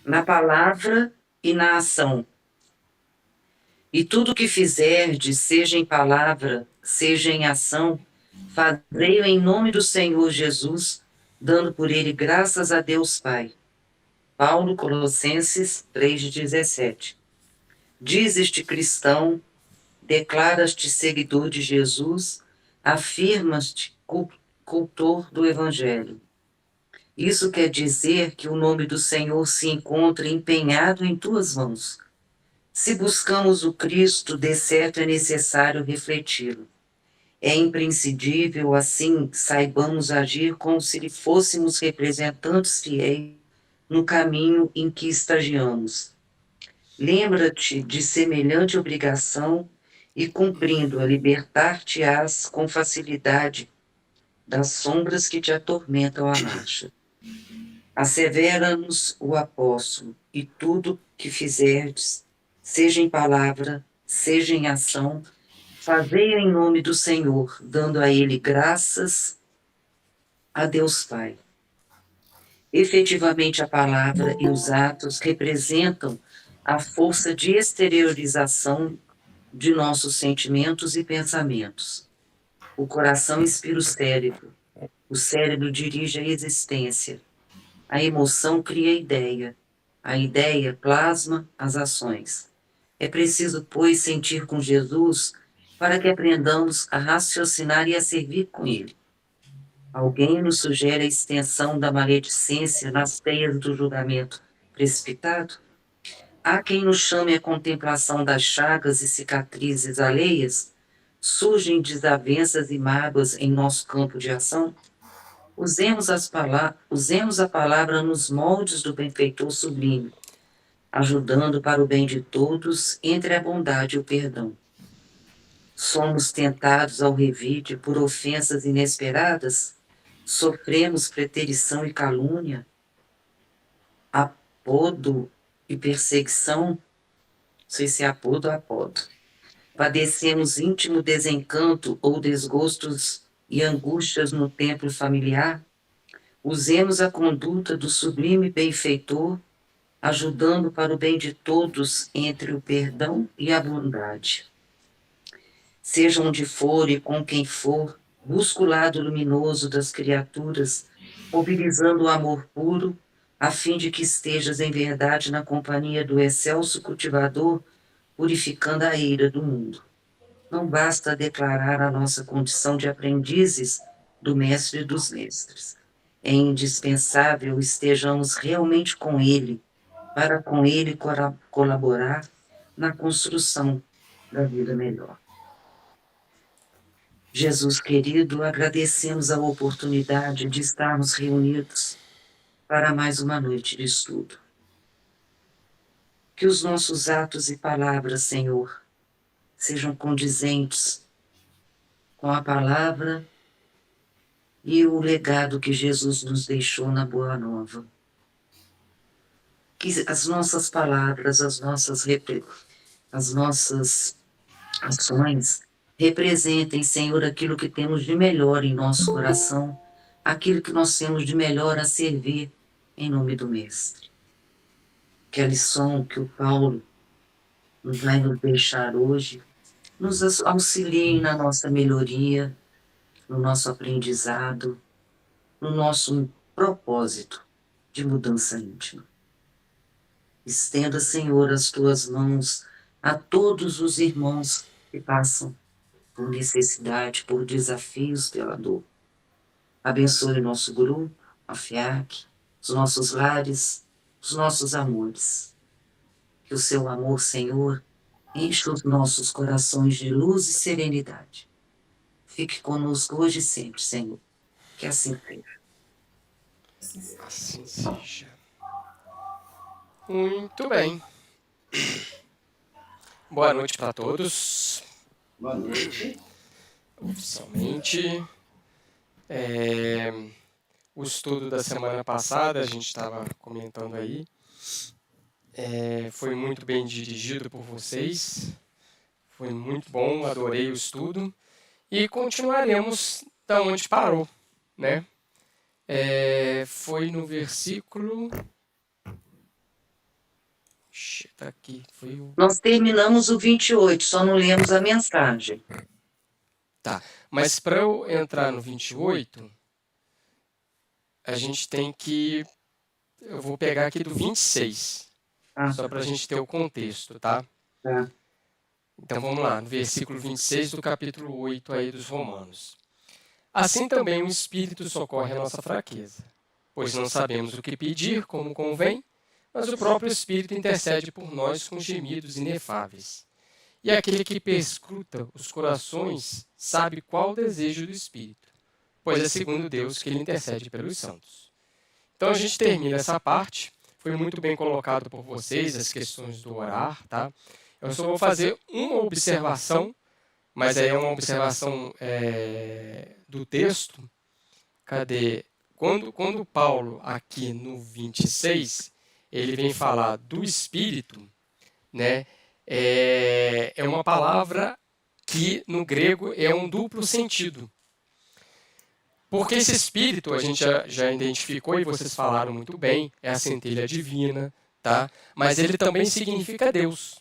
na palavra e na ação. E tudo que fizerdes, seja em palavra, seja em ação, fazei-o em nome do Senhor Jesus, dando por ele graças a Deus Pai. Paulo, Colossenses 3,17. Dizes-te cristão, declaras-te seguidor de Jesus, afirmas-te cultor do Evangelho. Isso quer dizer que o nome do Senhor se encontra empenhado em tuas mãos. Se buscamos o Cristo, de certo é necessário refleti-lo. É imprescindível, assim, saibamos agir como se lhe fôssemos representantes fiéis no caminho em que estagiamos. Lembra-te de semelhante obrigação e, cumprindo-a, libertar-te-ás com facilidade das sombras que te atormentam a marcha. Assevera-nos o apóstolo, e tudo que fizerdes, seja em palavra, seja em ação, fazei-o em nome do Senhor, dando a ele graças a Deus Pai. Efetivamente, a palavra e os atos representam a força de exteriorização de nossos sentimentos e pensamentos. O coração inspira o cérebro dirige a existência, a emoção cria a ideia plasma as ações. É preciso, pois, sentir com Jesus para que aprendamos a raciocinar e a servir com ele. Alguém nos sugere a extensão da maledicência nas teias do julgamento precipitado? Há quem nos chame a contemplação das chagas e cicatrizes alheias? Surgem desavenças e mágoas em nosso campo de ação? Usemos a palavra nos moldes do benfeitor sublime, ajudando para o bem de todos entre a bondade e o perdão. Somos tentados ao revide por ofensas inesperadas? Sofremos preterição e calúnia, apodo e perseguição? Não sei se é apodo ou apodo. Padecemos íntimo desencanto ou desgostos e angústias no templo familiar? Usemos a conduta do sublime benfeitor, ajudando para o bem de todos entre o perdão e a bondade. Seja onde for e com quem for, busca o lado luminoso das criaturas, mobilizando o amor puro, a fim de que estejas em verdade na companhia do excelso cultivador, purificando a eira do mundo. Não basta declarar a nossa condição de aprendizes do mestre dos mestres. É indispensável estejamos realmente com ele, para com ele colaborar na construção da vida melhor. Jesus querido, agradecemos a oportunidade de estarmos reunidos para mais uma noite de estudo. Que os nossos atos e palavras, Senhor, sejam condizentes com a palavra e o legado que Jesus nos deixou na Boa Nova. Que as nossas palavras, as nossas ações representem, Senhor, aquilo que temos de melhor em nosso coração, aquilo que nós temos de melhor a servir em nome do Mestre. Que a lição que o Paulo vai nos deixar hoje nos auxilie na nossa melhoria, no nosso aprendizado, no nosso propósito de mudança íntima. Estenda, Senhor, as tuas mãos a todos os irmãos que passam por necessidade, por desafios, pela dor. Abençoe o nosso grupo, a FIAC, os nossos lares, os nossos amores. Que o seu amor, Senhor, encha os nossos corações de luz e serenidade. Fique conosco hoje e sempre, Senhor. Que assim seja. Assim seja. Muito bem. Boa noite para todos. Boa noite. Oficialmente. O estudo da semana passada, a gente estava comentando aí, foi muito bem dirigido por vocês. Foi muito bom, adorei o estudo. E continuaremos da onde parou, né? Foi no versículo Tá aqui, foi o... Nós terminamos o 28, só não lemos a mensagem. Tá, mas para eu entrar no 28, a gente tem que... Eu vou pegar aqui do 26, só para a gente ter o contexto, tá? Tá. Então vamos lá, no versículo 26 do capítulo 8 aí dos Romanos. Assim também o Espírito socorre a nossa fraqueza, pois não sabemos o que pedir como convém, mas o próprio Espírito intercede por nós com gemidos inefáveis. E aquele que perscruta os corações sabe qual o desejo do Espírito, pois é segundo Deus que ele intercede pelos santos. Então a gente termina essa parte, foi muito bem colocado por vocês as questões do orar, tá? Eu só vou fazer uma observação, mas aí é uma observação do texto. Cadê? Quando Paulo, aqui no 26, ele vem falar do Espírito, né? É uma palavra que no grego é um duplo sentido. Porque esse Espírito, a gente já identificou e vocês falaram muito bem, é a centelha divina, tá? Mas ele também significa Deus.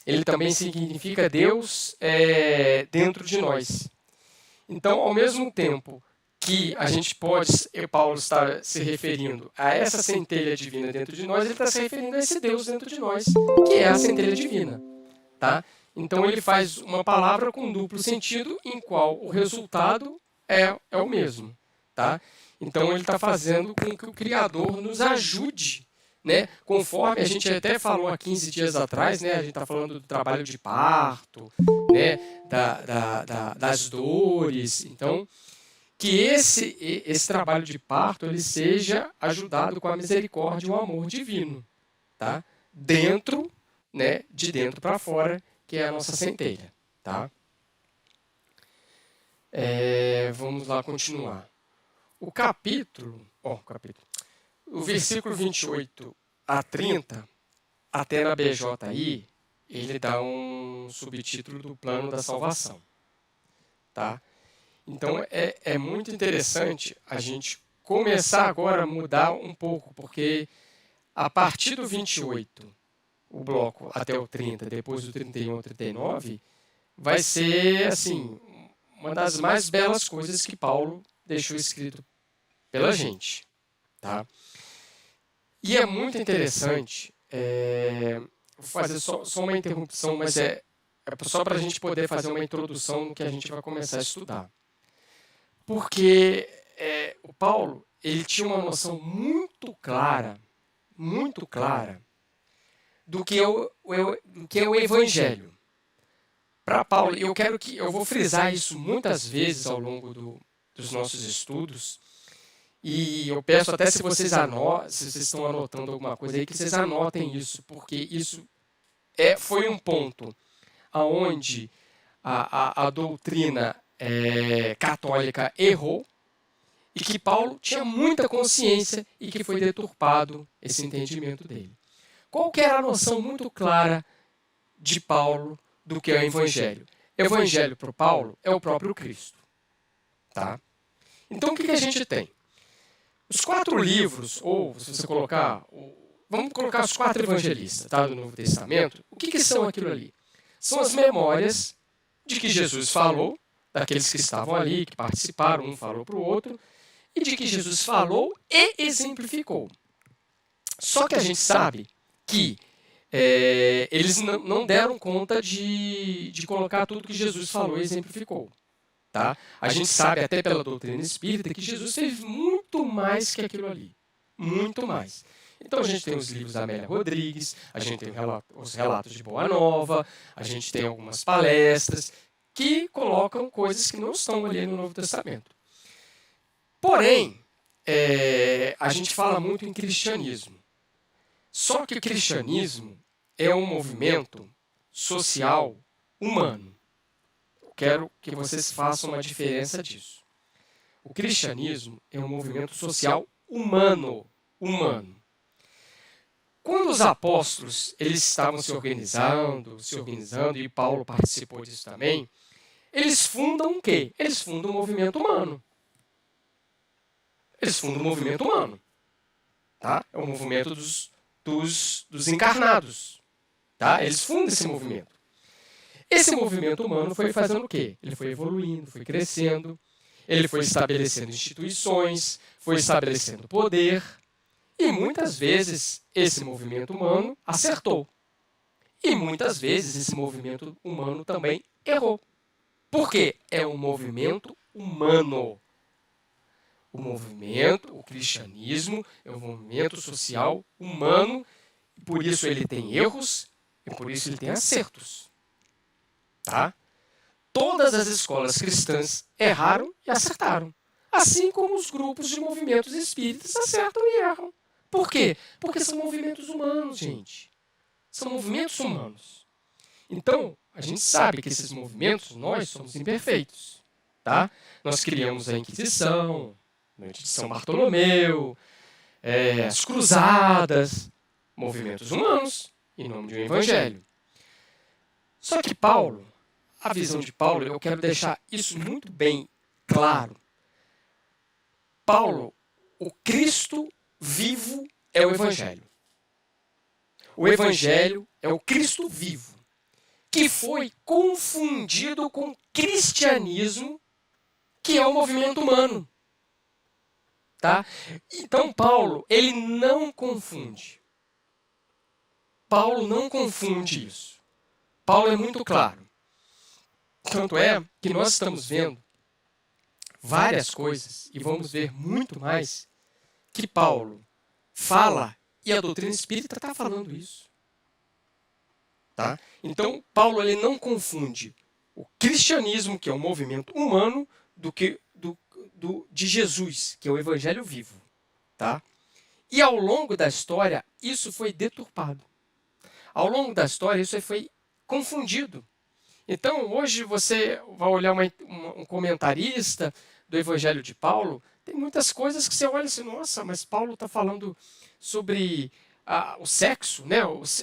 Ele também significa Deus dentro de nós. Então, ao mesmo tempo que a gente pode, Paulo está se referindo a essa centelha divina dentro de nós, ele está se referindo a esse Deus dentro de nós, que é a centelha divina. Tá? Então, ele faz uma palavra com duplo sentido, em qual o resultado é o mesmo. Tá? Então, ele está fazendo com que o Criador nos ajude, né? Conforme a gente até falou há 15 dias atrás, né? A gente está falando do trabalho de parto, né? Das dores. Então, que esse trabalho de parto ele seja ajudado com a misericórdia e o amor divino, tá? Dentro, né? De dentro para fora, que é a nossa centelha, tá? Vamos lá continuar. O versículo 28 a 30, até na BJI, ele dá um subtítulo do plano da salvação. Tá? Então, é muito interessante a gente começar agora a mudar um pouco, porque a partir do 28, o bloco até o 30, depois do 31 ao 39, vai ser, assim, uma das mais belas coisas que Paulo deixou escrito pela gente. Tá? E é muito interessante, vou fazer só uma interrupção, mas é só para a gente poder fazer uma introdução no que a gente vai começar a estudar. Porque o Paulo, ele tinha uma noção muito clara, do que é o Evangelho. Para Paulo, eu vou frisar isso muitas vezes ao longo dos nossos estudos, e eu peço até se vocês estão anotando alguma coisa aí, que vocês anotem isso, porque isso foi um ponto aonde a doutrina católica errou, e que Paulo tinha muita consciência e que foi deturpado esse entendimento dele. Qual que era a noção muito clara de Paulo do que é o Evangelho? Evangelho para o Paulo é o próprio Cristo. Tá? Então o que a gente tem? Os 4 livros, ou se você colocar, vamos colocar os 4 evangelistas, tá, do Novo Testamento, o que são aquilo ali? São as memórias de que Jesus falou, daqueles que estavam ali, que participaram, um falou para o outro, e de que Jesus falou e exemplificou. Só que a gente sabe que eles não deram conta de colocar tudo que Jesus falou e exemplificou. Tá? A gente sabe, até pela doutrina espírita, que Jesus fez muito mais que aquilo ali. Muito mais. Então a gente tem os livros da Amélia Rodrigues, a gente tem os relatos de Boa Nova, a gente tem algumas palestras que colocam coisas que não estão ali no Novo Testamento. Porém, a gente fala muito em cristianismo. Só que o cristianismo é um movimento social humano. Quero que vocês façam uma diferença disso. O cristianismo é um movimento social humano. Quando os apóstolos eles estavam se organizando, e Paulo participou disso também, eles fundam o quê? Eles fundam o movimento humano. Tá? É o movimento dos encarnados. Tá? Eles fundam esse movimento. Esse movimento humano foi fazendo o quê? Ele foi evoluindo, foi crescendo, ele foi estabelecendo instituições, foi estabelecendo poder, e muitas vezes esse movimento humano acertou. E muitas vezes esse movimento humano também errou. Por quê? É um movimento humano. O cristianismo é um movimento social humano, e por isso ele tem erros e por isso ele tem acertos. Tá? Todas as escolas cristãs erraram e acertaram. Assim como os grupos de movimentos espíritas acertam e erram. Por quê? Porque são movimentos humanos, gente. São movimentos humanos. Então, a gente sabe que esses movimentos, nós somos imperfeitos. Tá? Nós criamos a Inquisição, a noite de São Bartolomeu, as cruzadas, movimentos humanos, em nome de um evangelho. Só que Paulo, a visão de Paulo, eu quero deixar isso muito bem claro. Paulo, o Cristo vivo é o evangelho. O evangelho é o Cristo vivo, que foi confundido com cristianismo, que é o movimento humano. Tá? Então, Paulo, ele não confunde. Paulo não confunde isso. Paulo é muito claro. Tanto é que nós estamos vendo várias coisas, e vamos ver muito mais, que Paulo fala, e a doutrina espírita está falando isso. Tá? Então, Paulo ele não confunde o cristianismo, que é um movimento humano, de Jesus, que é o evangelho vivo. Tá? E ao longo da história, isso foi deturpado. Ao longo da história, isso foi confundido. Então, hoje você vai olhar um comentarista do Evangelho de Paulo, tem muitas coisas que você olha assim, nossa, mas Paulo está falando sobre o sexo, né?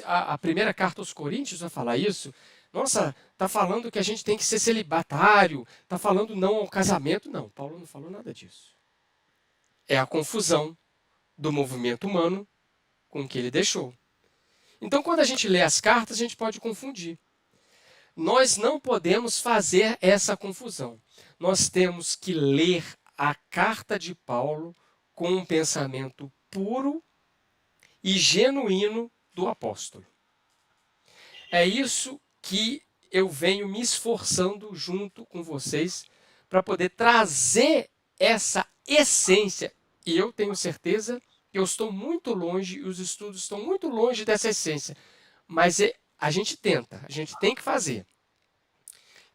A primeira carta aos Coríntios vai falar isso. Nossa, está falando que a gente tem que ser celibatário, está falando não ao casamento. Não, Paulo não falou nada disso. É a confusão do movimento humano com o que ele deixou. Então, quando a gente lê as cartas, a gente pode confundir. Nós não podemos fazer essa confusão. Nós temos que ler a carta de Paulo com um pensamento puro e genuíno do apóstolo. É isso que eu venho me esforçando junto com vocês para poder trazer essa essência. E eu tenho certeza que eu estou muito longe, e os estudos estão muito longe dessa essência. Mas a gente tenta, a gente tem que fazer.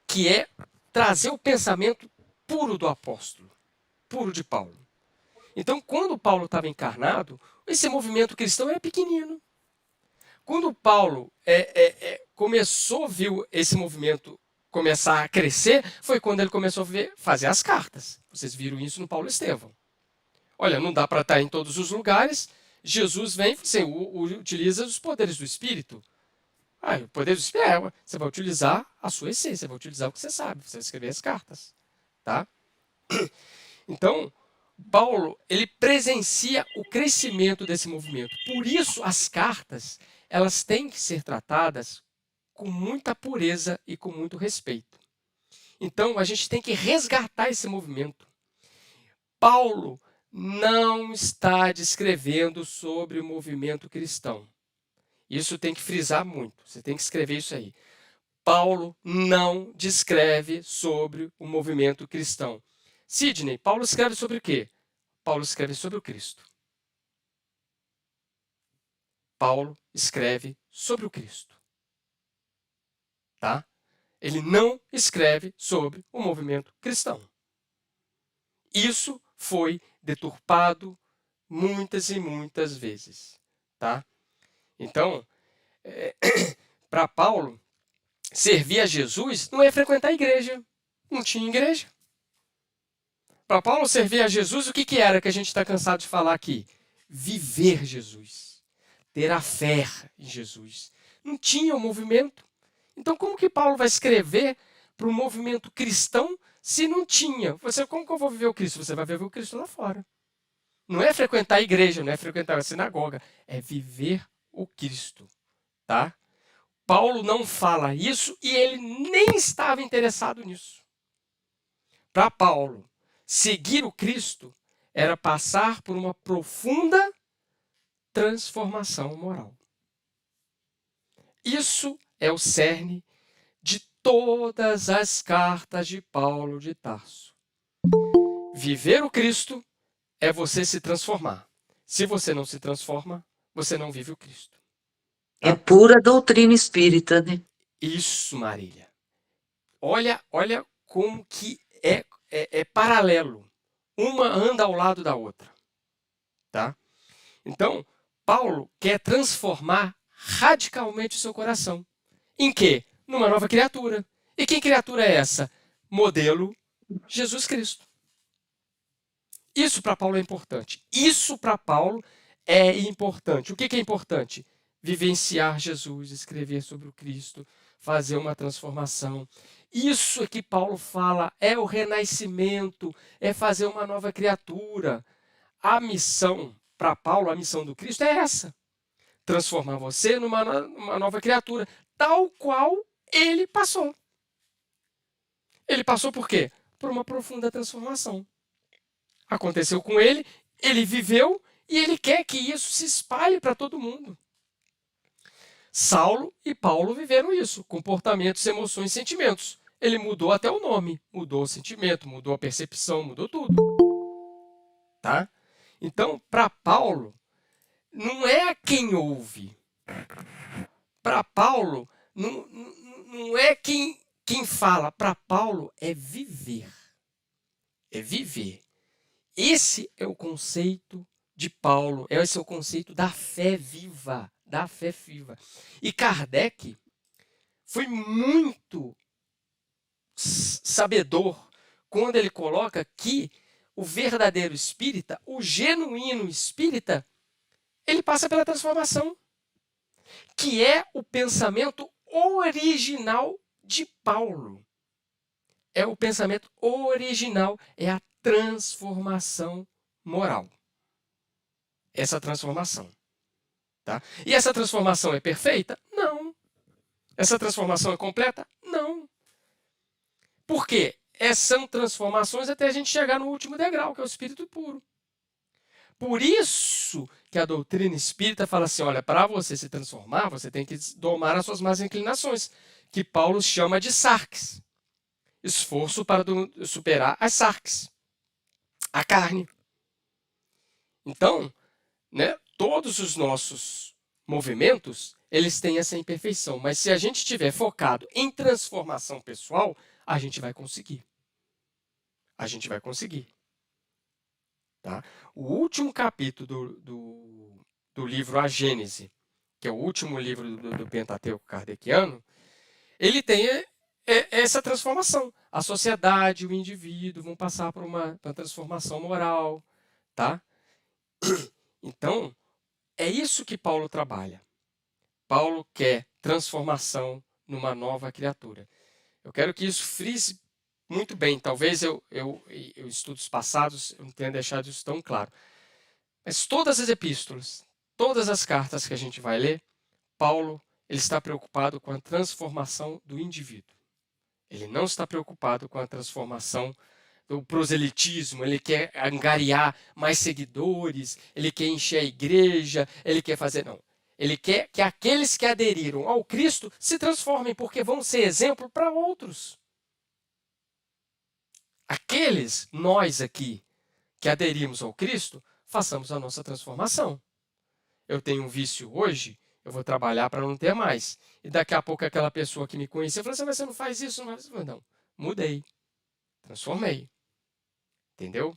Que é trazer o pensamento puro do apóstolo, puro de Paulo. Então, quando Paulo estava encarnado, esse movimento cristão era pequenino. Quando Paulo viu esse movimento começar a crescer, foi quando ele começou a fazer as cartas. Vocês viram isso no Paulo Estevão. Olha, não dá para estar em todos os lugares. Jesus vem e utiliza os poderes do Espírito. O poder do Espírito você vai utilizar a sua essência, você vai utilizar o que você sabe, você vai escrever as cartas. Tá? Então, Paulo, ele presencia o crescimento desse movimento. Por isso, as cartas, elas têm que ser tratadas com muita pureza e com muito respeito. Então, a gente tem que resgatar esse movimento. Paulo não está descrevendo sobre o movimento cristão. Isso tem que frisar muito. Você tem que escrever isso aí. Paulo não descreve sobre o movimento cristão. Sidney, Paulo escreve sobre o quê? Paulo escreve sobre o Cristo. Paulo escreve sobre o Cristo. Tá? Ele não escreve sobre o movimento cristão. Isso foi deturpado muitas e muitas vezes. Tá? Então, para Paulo, servir a Jesus não é frequentar a igreja. Não tinha igreja. Para Paulo, servir a Jesus, o que era que a gente está cansado de falar aqui? Viver Jesus. Ter a fé em Jesus. Não tinha o movimento. Então, como que Paulo vai escrever para o movimento cristão se não tinha? Como que eu vou viver o Cristo? Você vai viver o Cristo lá fora. Não é frequentar a igreja, não é frequentar a sinagoga. É viver o Cristo. Tá? Paulo não fala isso e ele nem estava interessado nisso. Para Paulo, seguir o Cristo era passar por uma profunda transformação moral. Isso é o cerne de todas as cartas de Paulo de Tarso. Viver o Cristo é você se transformar. Se você não se transforma, você não vive o Cristo. É pura doutrina espírita, né? Isso, Marília. Olha como que é paralelo. Uma anda ao lado da outra. Tá? Então, Paulo quer transformar radicalmente o seu coração. Em quê? Numa nova criatura. E que criatura é essa? Modelo Jesus Cristo. Isso para Paulo é importante. Isso para Paulo é importante. O que é importante? Vivenciar Jesus, escrever sobre o Cristo, fazer uma transformação. Isso é que Paulo fala, é o renascimento, é fazer uma nova criatura. A missão, para Paulo, a missão do Cristo é essa. Transformar você numa nova criatura, tal qual ele passou. Ele passou por quê? Por uma profunda transformação. Aconteceu com ele, ele viveu e ele quer que isso se espalhe para todo mundo. Saulo e Paulo viveram isso, comportamentos, emoções e sentimentos. Ele mudou até o nome, mudou o sentimento, mudou a percepção, mudou tudo. Tá? Então, para Paulo, não é quem ouve. Para Paulo, não é quem fala. Para Paulo, é viver. É viver. Esse é o conceito de Paulo, esse é o conceito da fé viva, da fé viva. E Kardec foi muito sabedor quando ele coloca que o verdadeiro espírita, o genuíno espírita, ele passa pela transformação, que é o pensamento original de Paulo. É o pensamento original, é a transformação moral. Essa transformação. Tá? E essa transformação é perfeita? Não. Essa transformação é completa? Não. Por quê? São transformações até a gente chegar no último degrau, que é o espírito puro. Por isso que a doutrina espírita fala assim, olha, para você se transformar, você tem que domar as suas más inclinações, que Paulo chama de sarx. Esforço para superar as sarx, a carne. Então, né, todos os nossos movimentos, eles têm essa imperfeição. Mas se a gente estiver focado em transformação pessoal, a gente vai conseguir. A gente vai conseguir. Tá? O último capítulo do livro A Gênese, que é o último livro do Pentateuco kardeciano, ele tem essa transformação. A sociedade, o indivíduo vão passar por uma transformação moral. Tá? Então, é isso que Paulo trabalha. Paulo quer transformação numa nova criatura. Eu quero que isso frise muito bem. Talvez eu estudos passados eu não tenha deixado isso tão claro. Mas todas as epístolas, todas as cartas que a gente vai ler, Paulo ele está preocupado com a transformação do indivíduo. Ele não está preocupado com a transformação do proselitismo, ele quer angariar mais seguidores, ele quer encher a igreja, ele quer fazer... Não. Ele quer que aqueles que aderiram ao Cristo se transformem, porque vão ser exemplo para outros. Aqueles, nós aqui, que aderimos ao Cristo, façamos a nossa transformação. Eu tenho um vício hoje, eu vou trabalhar para não ter mais. E daqui a pouco aquela pessoa que me conhecia falou assim, mas você não faz isso, não faz isso. Não, mudei, transformei. Entendeu?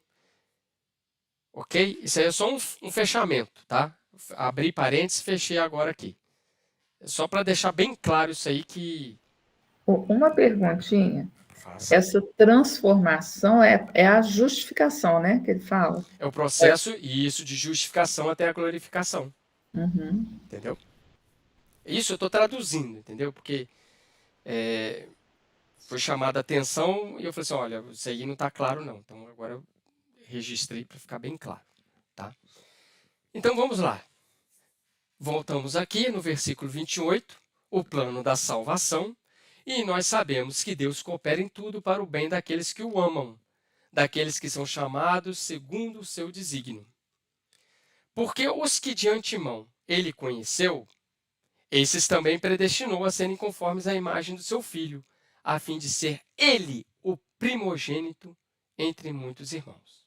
Ok? Isso aí é só um fechamento, tá? Abri parênteses e fechei agora aqui. É só para deixar bem claro isso aí que... Uma perguntinha. Faça. Essa transformação é a justificação, né? Que ele fala. É o processo, isso, de justificação até a glorificação. Uhum. Entendeu? Isso eu estou traduzindo, entendeu? Porque foi chamada a atenção e eu falei assim, olha, isso aí não está claro não. Então agora eu registrei para ficar bem claro. Tá? Então vamos lá. Voltamos aqui no versículo 28. o plano da salvação, e nós sabemos que Deus coopera em tudo para o bem daqueles que o amam, daqueles que são chamados segundo o seu desígnio. Porque os que de antemão ele conheceu, esses também predestinou a serem conformes à imagem do seu Filho, a fim de ser ele o primogênito entre muitos irmãos.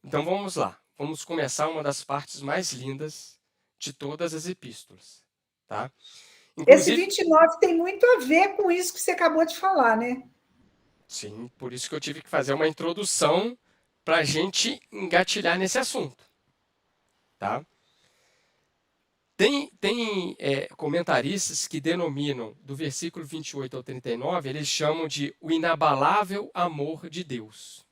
Então vamos lá, vamos começar uma das partes mais lindas de todas as epístolas. Tá? Esse 29 tem muito a ver com isso que você acabou de falar, né? Sim, por isso que eu tive que fazer uma introdução para a gente engatilhar nesse assunto. Tá? Tem comentaristas que denominam, do versículo 28 ao 39, eles chamam de o inabalável amor de Deus.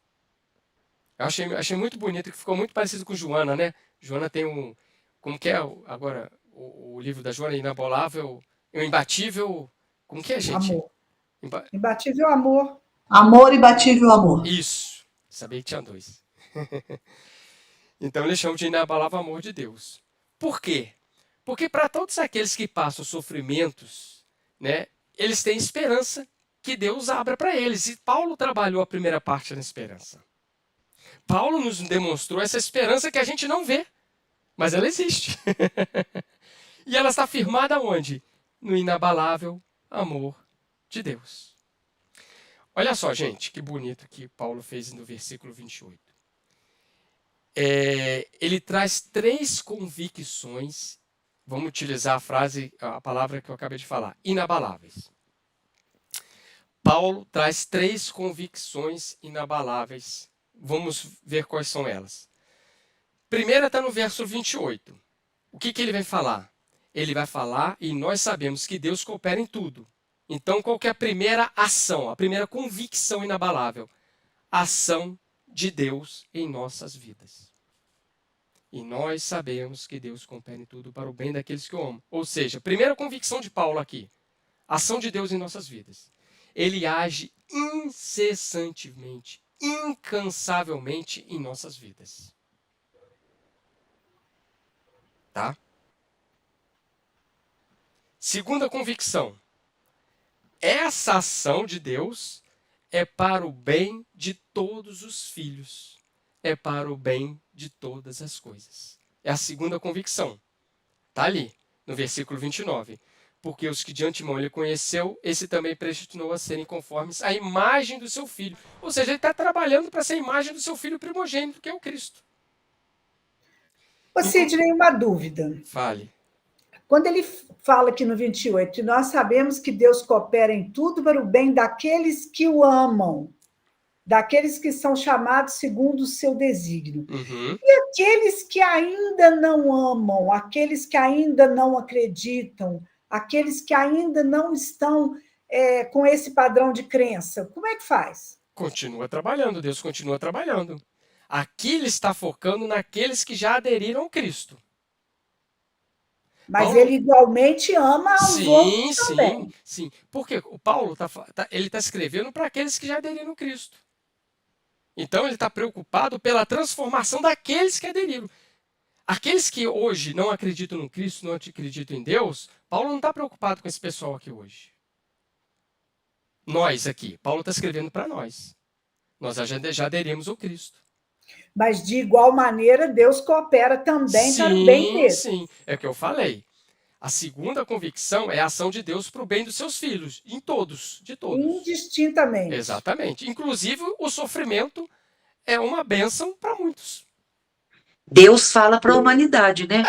Eu achei muito bonito, que ficou muito parecido com Joana, né? Joana tem um... Como que é agora o livro da Joana? Inabalável... O imbatível... Como que é, gente? Amor. Imbatível amor. Amor imbatível amor. Isso. Sabia que tinha dois. Então eles chamam de inabalável amor de Deus. Por quê? Porque para todos aqueles que passam sofrimentos, né, eles têm esperança que Deus abra para eles. E Paulo trabalhou a primeira parte da esperança. Paulo nos demonstrou essa esperança que a gente não vê, mas ela existe. E ela está firmada onde? No inabalável amor de Deus. Olha só, gente, que bonito que Paulo fez no versículo 28. Ele traz 3 convicções, vamos utilizar a palavra que eu acabei de falar, inabaláveis. Paulo traz 3 convicções inabaláveis. Vamos ver quais são elas. Primeira está no verso 28. O que ele vai falar? Ele vai falar, e nós sabemos que Deus coopera em tudo. Então, qual que é a primeira ação, a primeira convicção inabalável? A ação de Deus em nossas vidas. E nós sabemos que Deus coopera em tudo para o bem daqueles que o amam. Ou seja, primeira convicção de Paulo aqui, ação de Deus em nossas vidas. Ele age incessantemente, incansavelmente em nossas vidas. Tá? Segunda convicção. Essa ação de Deus é para o bem de todos os filhos. É para o bem de todas as coisas. É a segunda convicção. Está ali, no versículo 29. Porque os que de antemão ele conheceu, esse também predestinou a serem conformes à imagem do seu filho. Ou seja, ele está trabalhando para ser a imagem do seu filho primogênito, que é o Cristo. Ô, Sidney, uma dúvida. Fale. Quando ele fala aqui no 28, nós sabemos que Deus coopera em tudo para o bem daqueles que o amam, daqueles que são chamados segundo o seu desígnio. Uhum. E aqueles que ainda não amam, aqueles que ainda não acreditam, aqueles que ainda não estão com esse padrão de crença, como é que faz? Continua trabalhando, Deus continua trabalhando. Aqui ele está focando naqueles que já aderiram ao Cristo. Mas Paulo... ele igualmente ama aos outros também. Sim. Porque o Paulo ele está escrevendo para aqueles que já aderiram ao Cristo. Então ele está preocupado pela transformação daqueles que aderiram. Aqueles que hoje não acreditam no Cristo, não acreditam em Deus, Paulo não está preocupado com esse pessoal aqui hoje. Nós aqui, Paulo está escrevendo para nós. Nós já aderimos ao Cristo. Mas, de igual maneira, Deus coopera também para o bem deles. Sim, é o que eu falei. A segunda convicção é a ação de Deus para o bem dos seus filhos, de todos. Indistintamente. Exatamente. Inclusive, o sofrimento é uma bênção para muitos. Deus fala para a humanidade, né?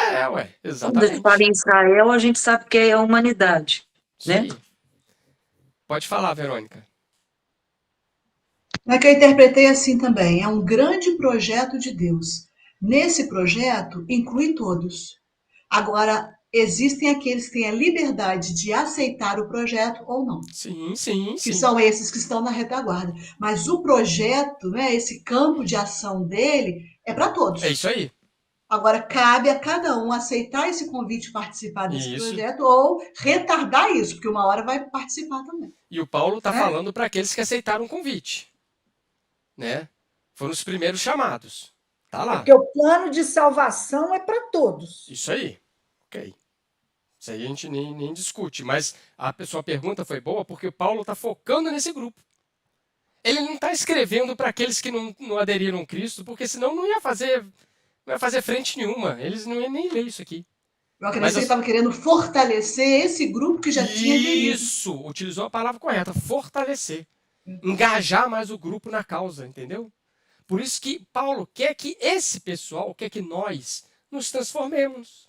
Exatamente. Quando a gente fala em Israel, a gente sabe que é a humanidade, né? Pode falar, Verônica. É que eu interpretei assim também. É um grande projeto de Deus. Nesse projeto, inclui todos. Agora, existem aqueles que têm a liberdade de aceitar o projeto ou não. Sim. Que são esses que estão na retaguarda. Mas o projeto, né, esse campo de ação dele, é para todos. É isso aí. Agora, cabe a cada um aceitar esse convite, participar desse projeto ou retardar isso, porque uma hora vai participar também. E o Paulo está falando para aqueles que aceitaram o convite. Né? Foram os primeiros chamados. Tá lá. Porque o plano de salvação é para todos. Isso aí. Ok. Isso aí a gente nem discute, mas a pessoa pergunta foi boa porque o Paulo está focando nesse grupo. Ele não está escrevendo para aqueles que não aderiram a Cristo, porque senão não ia fazer frente nenhuma. Eles não iam nem ler isso aqui. Eu acredito que ele estava querendo fortalecer esse grupo que já tinha aderido. Isso, utilizou a palavra correta, fortalecer. Engajar mais o grupo na causa, entendeu? Por isso que Paulo quer que esse pessoal, quer que nós nos transformemos.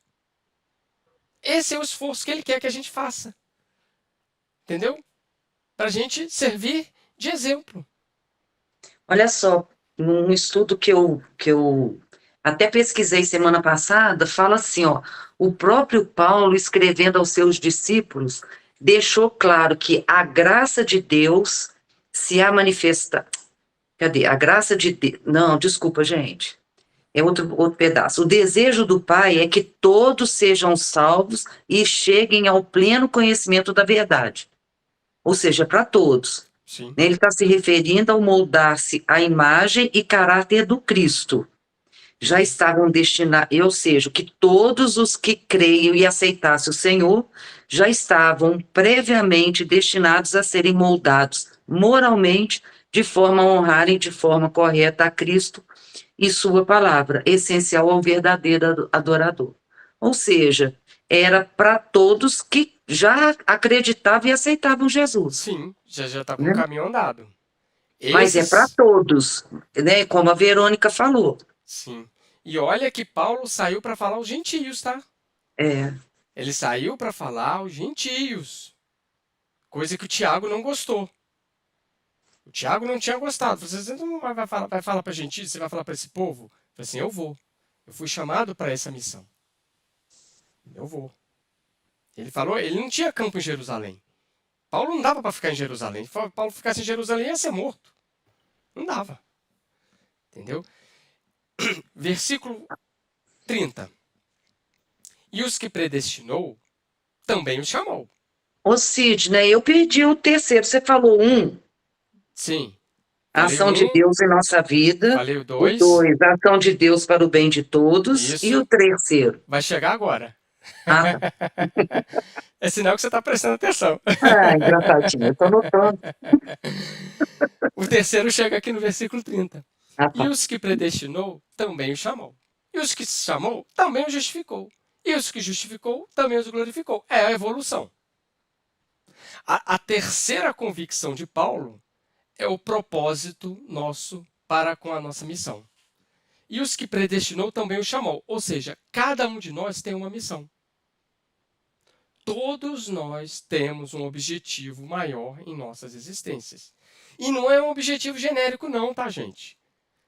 Esse é o esforço que ele quer que a gente faça. Entendeu? Para a gente servir de exemplo. Olha só, num estudo que eu até pesquisei semana passada, fala assim, ó, o próprio Paulo, escrevendo aos seus discípulos, deixou claro que a graça de Deus se a manifesta. Cadê? A graça de Deus. Não, desculpa, gente. É outro pedaço. O desejo do Pai é que todos sejam salvos e cheguem ao pleno conhecimento da verdade. Ou seja, para todos. Sim. Ele está se referindo ao moldar-se à imagem e caráter do Cristo. Já estavam destinados, ou seja, que todos os que creiam e aceitassem o Senhor já estavam previamente destinados a serem moldados moralmente, de forma a honrarem de forma correta a Cristo e sua palavra, essencial ao verdadeiro adorador. Ou seja, era para todos que já acreditavam e aceitavam Jesus. Sim, já está com o caminho andado. Mas é para todos, né? Como a Verônica falou. Sim. E olha que Paulo saiu para falar aos gentios, tá? É. Ele saiu para falar aos gentios. Coisa que o Tiago não gostou. O Tiago não tinha gostado. Você não vai falar para gentios, você vai falar para esse povo? Eu falei assim, eu vou. Eu fui chamado para essa missão. Eu vou. Ele falou, ele não tinha campo em Jerusalém. Paulo não dava para ficar em Jerusalém. Se Paulo ficasse em Jerusalém, ia ser morto. Não dava. Entendeu? Versículo 30. E os que predestinou, também os chamou. Ô Sidney, eu perdi o terceiro. Você falou um. Sim. A ação de Deus em nossa vida. Falei o 2. O 2, a ação de Deus para o bem de todos. Isso. E o terceiro. Vai chegar agora. Ah, tá. É sinal que você está prestando atenção. Ah, engraçadinho, eu estou notando. O terceiro chega aqui no versículo 30. Ah, tá. E os que predestinou, também os chamou. E os que chamou, também os justificou. E os que justificou, também os glorificou. É a evolução. A terceira convicção de Paulo é o propósito nosso para com a nossa missão. E os que predestinou, também os chamou. Ou seja, cada um de nós tem uma missão. Todos nós temos um objetivo maior em nossas existências. E não é um objetivo genérico não, tá, gente?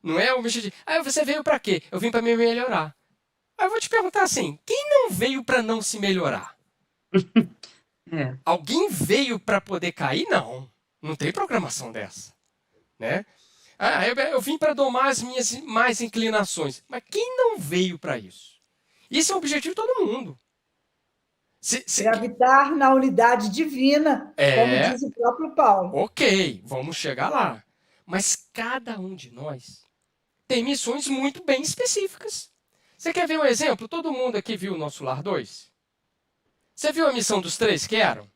Não é um objetivo... Ah, você veio para quê? Eu vim para me melhorar. Aí eu vou te perguntar assim, quem não veio para não se melhorar? É. Alguém veio para poder cair? Não. Não tem programação dessa. Né? Ah, eu vim para domar as minhas mais inclinações. Mas quem não veio para isso? Isso é o objetivo de todo mundo. Gravitar na unidade divina, como diz o próprio Paulo. Ok, vamos chegar lá. Mas cada um de nós tem missões muito bem específicas. Você quer ver um exemplo? Todo mundo aqui viu o Nosso Lar 2? Você viu a missão dos 3 que eram?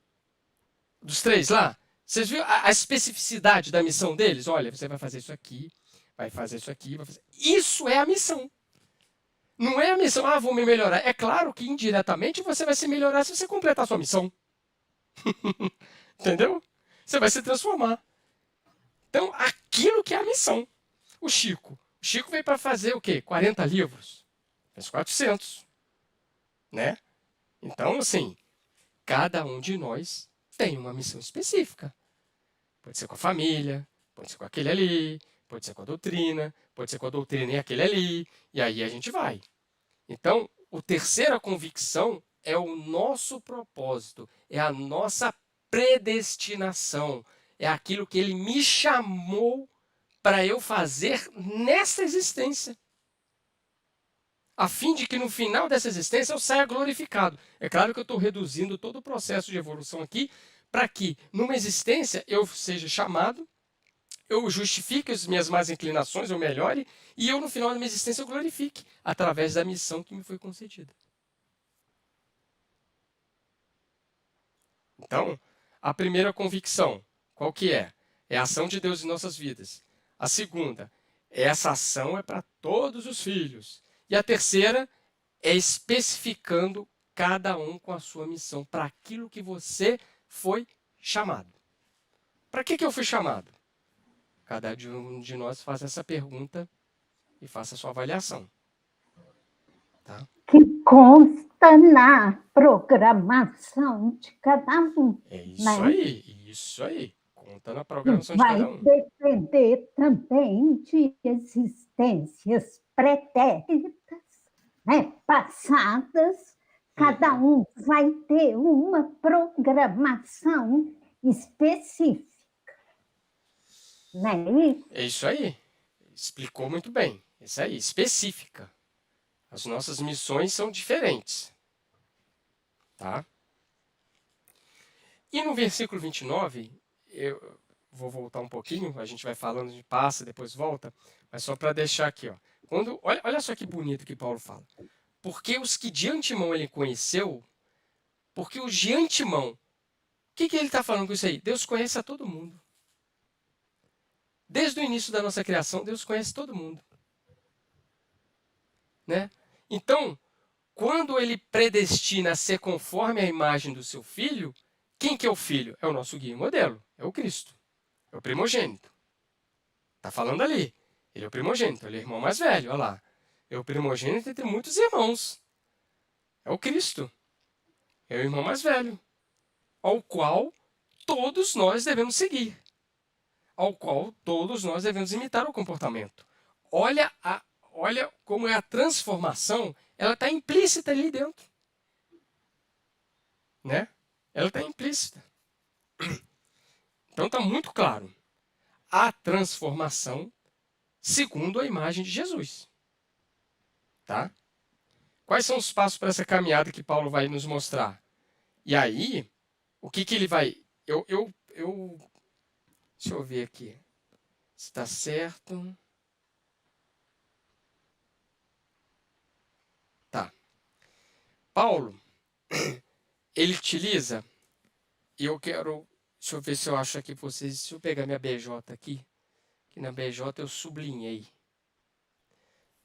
Dos 3 lá? Você viu a especificidade da missão deles? Olha, você vai fazer isso aqui, vai fazer isso aqui, vai fazer... Isso é a missão. Não é a missão, vou me melhorar. É claro que indiretamente você vai se melhorar se você completar a sua missão. Entendeu? Você vai se transformar. Então, aquilo que é a missão. O Chico veio para fazer o quê? 40 livros. Fez 400. Né? Então, assim, cada um de nós tem uma missão específica. Pode ser com a família, pode ser com aquele ali, pode ser com a doutrina, pode ser com a doutrina e aquele ali, e aí a gente vai. Então, a terceira convicção é o nosso propósito, é a nossa predestinação, é aquilo que ele me chamou para eu fazer nessa existência. A fim de que no final dessa existência eu saia glorificado. É claro que eu estou reduzindo todo o processo de evolução aqui para que numa existência eu seja chamado, eu justifique as minhas más inclinações, eu melhore, e eu no final da minha existência eu glorifique através da missão que me foi concedida. Então, a primeira convicção, qual que é? É a ação de Deus em nossas vidas. A segunda, essa ação é para todos os filhos. E a terceira é especificando cada um com a sua missão, para aquilo que você foi chamado. Para que eu fui chamado? Cada um de nós faz essa pergunta e faça a sua avaliação. Tá? Que consta na programação de cada um. É isso né? aí, isso aí. Conta na programação de Vai cada um. depender também de existências pretéritas, né, passadas. Cada um vai ter uma programação específica. Né? É isso aí. Explicou muito bem. Isso aí, específica. As nossas missões são diferentes. Tá? E no versículo 29, eu vou voltar um pouquinho, a gente vai falando, a gente passa, depois volta, mas só para deixar aqui. Ó. Olha só que bonito que Paulo fala. Porque os que de antemão ele conheceu, porque os de antemão, o que ele está falando com isso aí? Deus conhece a todo mundo. Desde o início da nossa criação, Deus conhece todo mundo. Né? Então, quando ele predestina a ser conforme a imagem do seu filho, quem que é o filho? É o nosso guia e modelo, é o Cristo, é o primogênito. Está falando ali, ele é o primogênito, ele é o irmão mais velho, olha lá. É o primogênito entre muitos irmãos. É o Cristo, é o irmão mais velho, ao qual todos nós devemos seguir, ao qual todos nós devemos imitar o comportamento. Olha como é a transformação, ela está implícita ali dentro. Né? Ela está implícita. Então está muito claro. A transformação segundo a imagem de Jesus. Tá? Quais são os passos para essa caminhada que Paulo vai nos mostrar? E aí, o que ele vai... Deixa eu ver aqui. Se está certo. Tá. Paulo, ele utiliza... E eu quero... Deixa eu ver se eu acho aqui para vocês. Se eu pegar minha BJ aqui, que na BJ eu sublinhei.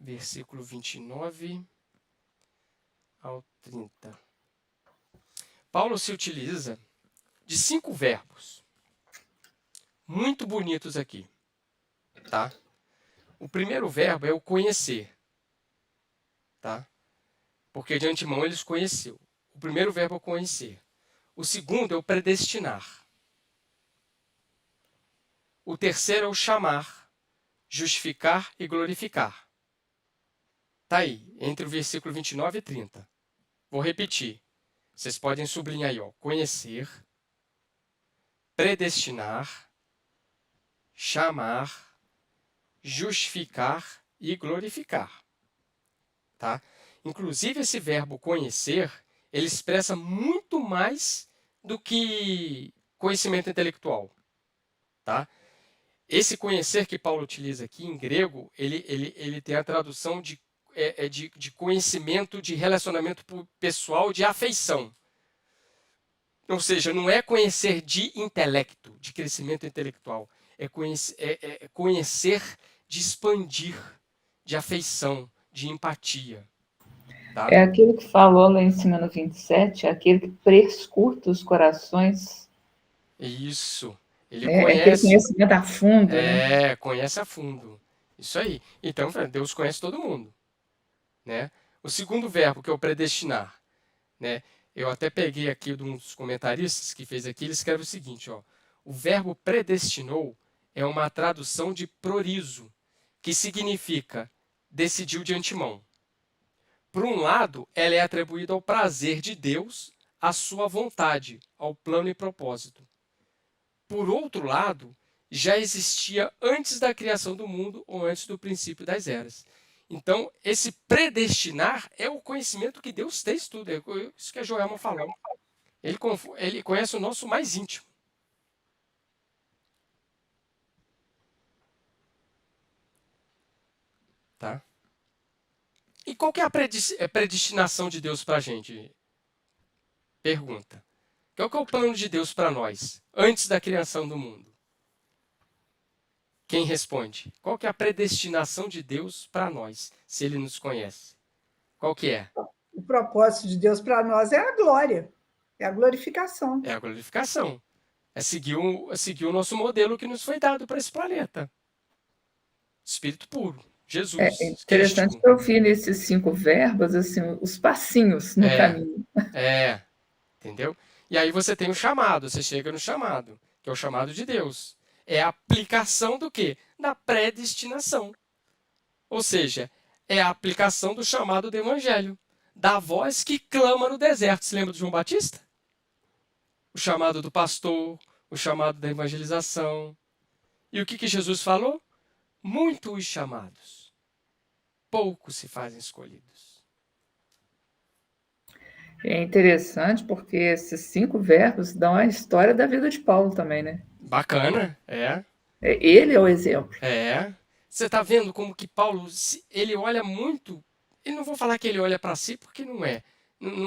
Versículo 29 ao 30. Paulo se utiliza de 5 verbos. Muito bonitos aqui. Tá? O primeiro verbo é o conhecer. Tá? Porque de antemão eles conheceu. O primeiro verbo é o conhecer. O segundo é o predestinar. O terceiro é o chamar, justificar e glorificar. Está aí, entre o versículo 29 e 30. Vou repetir. Vocês podem sublinhar aí, ó. Conhecer, predestinar, chamar, justificar e glorificar. Tá? Inclusive, esse verbo conhecer, ele expressa muito mais do que conhecimento intelectual. Tá? Esse conhecer que Paulo utiliza aqui em grego, ele tem a tradução de conhecimento, de relacionamento pessoal, de afeição. Ou seja, não é conhecer de intelecto, de crescimento intelectual. É conhecer de expandir, de afeição, de empatia. Tá? É aquilo que falou lá em cima no 27, é aquele que prescruta os corações. Isso. Ele Aquele conhece. conhecimento a fundo, né? Conhece a fundo. Isso aí. Então, Deus conhece todo mundo. Né? O segundo verbo, que é o predestinar. Né? Eu até peguei aqui de um dos comentaristas que fez aqui, ele escreve o seguinte, ó, o verbo predestinou é uma tradução de prorizo, que significa decidiu de antemão. Por um lado, ela é atribuída ao prazer de Deus, à sua vontade, ao plano e propósito. Por outro lado, já existia antes da criação do mundo ou antes do princípio das eras. Então, esse predestinar é o conhecimento que Deus tem de tudo. É isso que a Joelma falou. Ele conhece o nosso mais íntimo. Tá? E qual que é a predestinação de Deus para a gente? Pergunta. Qual que é o plano de Deus para nós, antes da criação do mundo? Quem responde? Qual que é a predestinação de Deus para nós, se Ele nos conhece? Qual que é? O propósito de Deus para nós é a glória, é a glorificação. É a glorificação. É seguir o nosso modelo que nos foi dado para esse planeta. Espírito puro, Jesus, É interessante Cristo. ouvir nesses 5 verbos assim, os passinhos no caminho. Entendeu? E aí você tem o chamado, você chega no chamado, que é o chamado de Deus. É a aplicação do quê? Da predestinação. Ou seja, é a aplicação do chamado do evangelho, da voz que clama no deserto. Se lembra de João Batista? O chamado do pastor, o chamado da evangelização. E o que Jesus falou? Muitos chamados, poucos se fazem escolhidos. É interessante porque esses 5 verbos dão a história da vida de Paulo também, né? Bacana, Ele é o exemplo. Você está vendo como que Paulo, ele olha muito, eu não vou falar que ele olha para si, porque não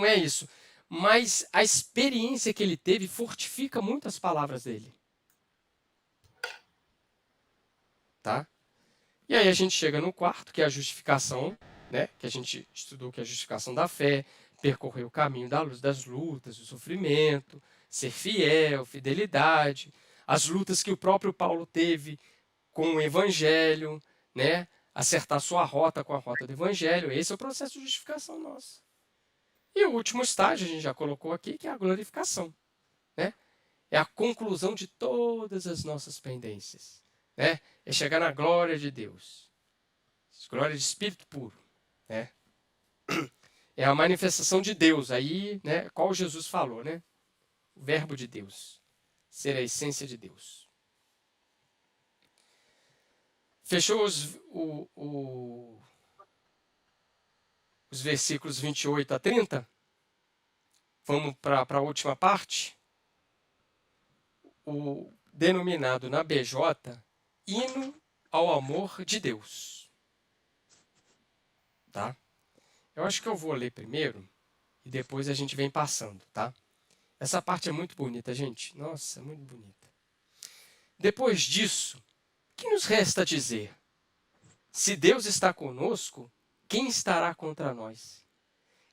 é isso, mas a experiência que ele teve fortifica muito as palavras dele. Tá? E aí a gente chega no quarto, que é a justificação, né? Que a gente estudou, que é a justificação da fé, percorrer o caminho das lutas, do sofrimento, ser fiel, fidelidade, as lutas que o próprio Paulo teve com o evangelho, né? Acertar sua rota com a rota do evangelho. Esse é o processo de justificação nosso. E o último estágio, a gente já colocou aqui, que é a glorificação, né? É a conclusão de todas as nossas pendências, né? É chegar na glória de Deus. Glória de Espírito puro, né? É a manifestação de Deus, aí, né, qual Jesus falou, né? O verbo de Deus, ser a essência de Deus. Fechou os versículos 28 a 30? Vamos para a última parte? O denominado na BJ, hino ao amor de Deus. Tá? Eu acho que eu vou ler primeiro e depois a gente vem passando, tá? Essa parte é muito bonita, gente. Nossa, muito bonita. Depois disso, o que nos resta dizer? Se Deus está conosco, quem estará contra nós?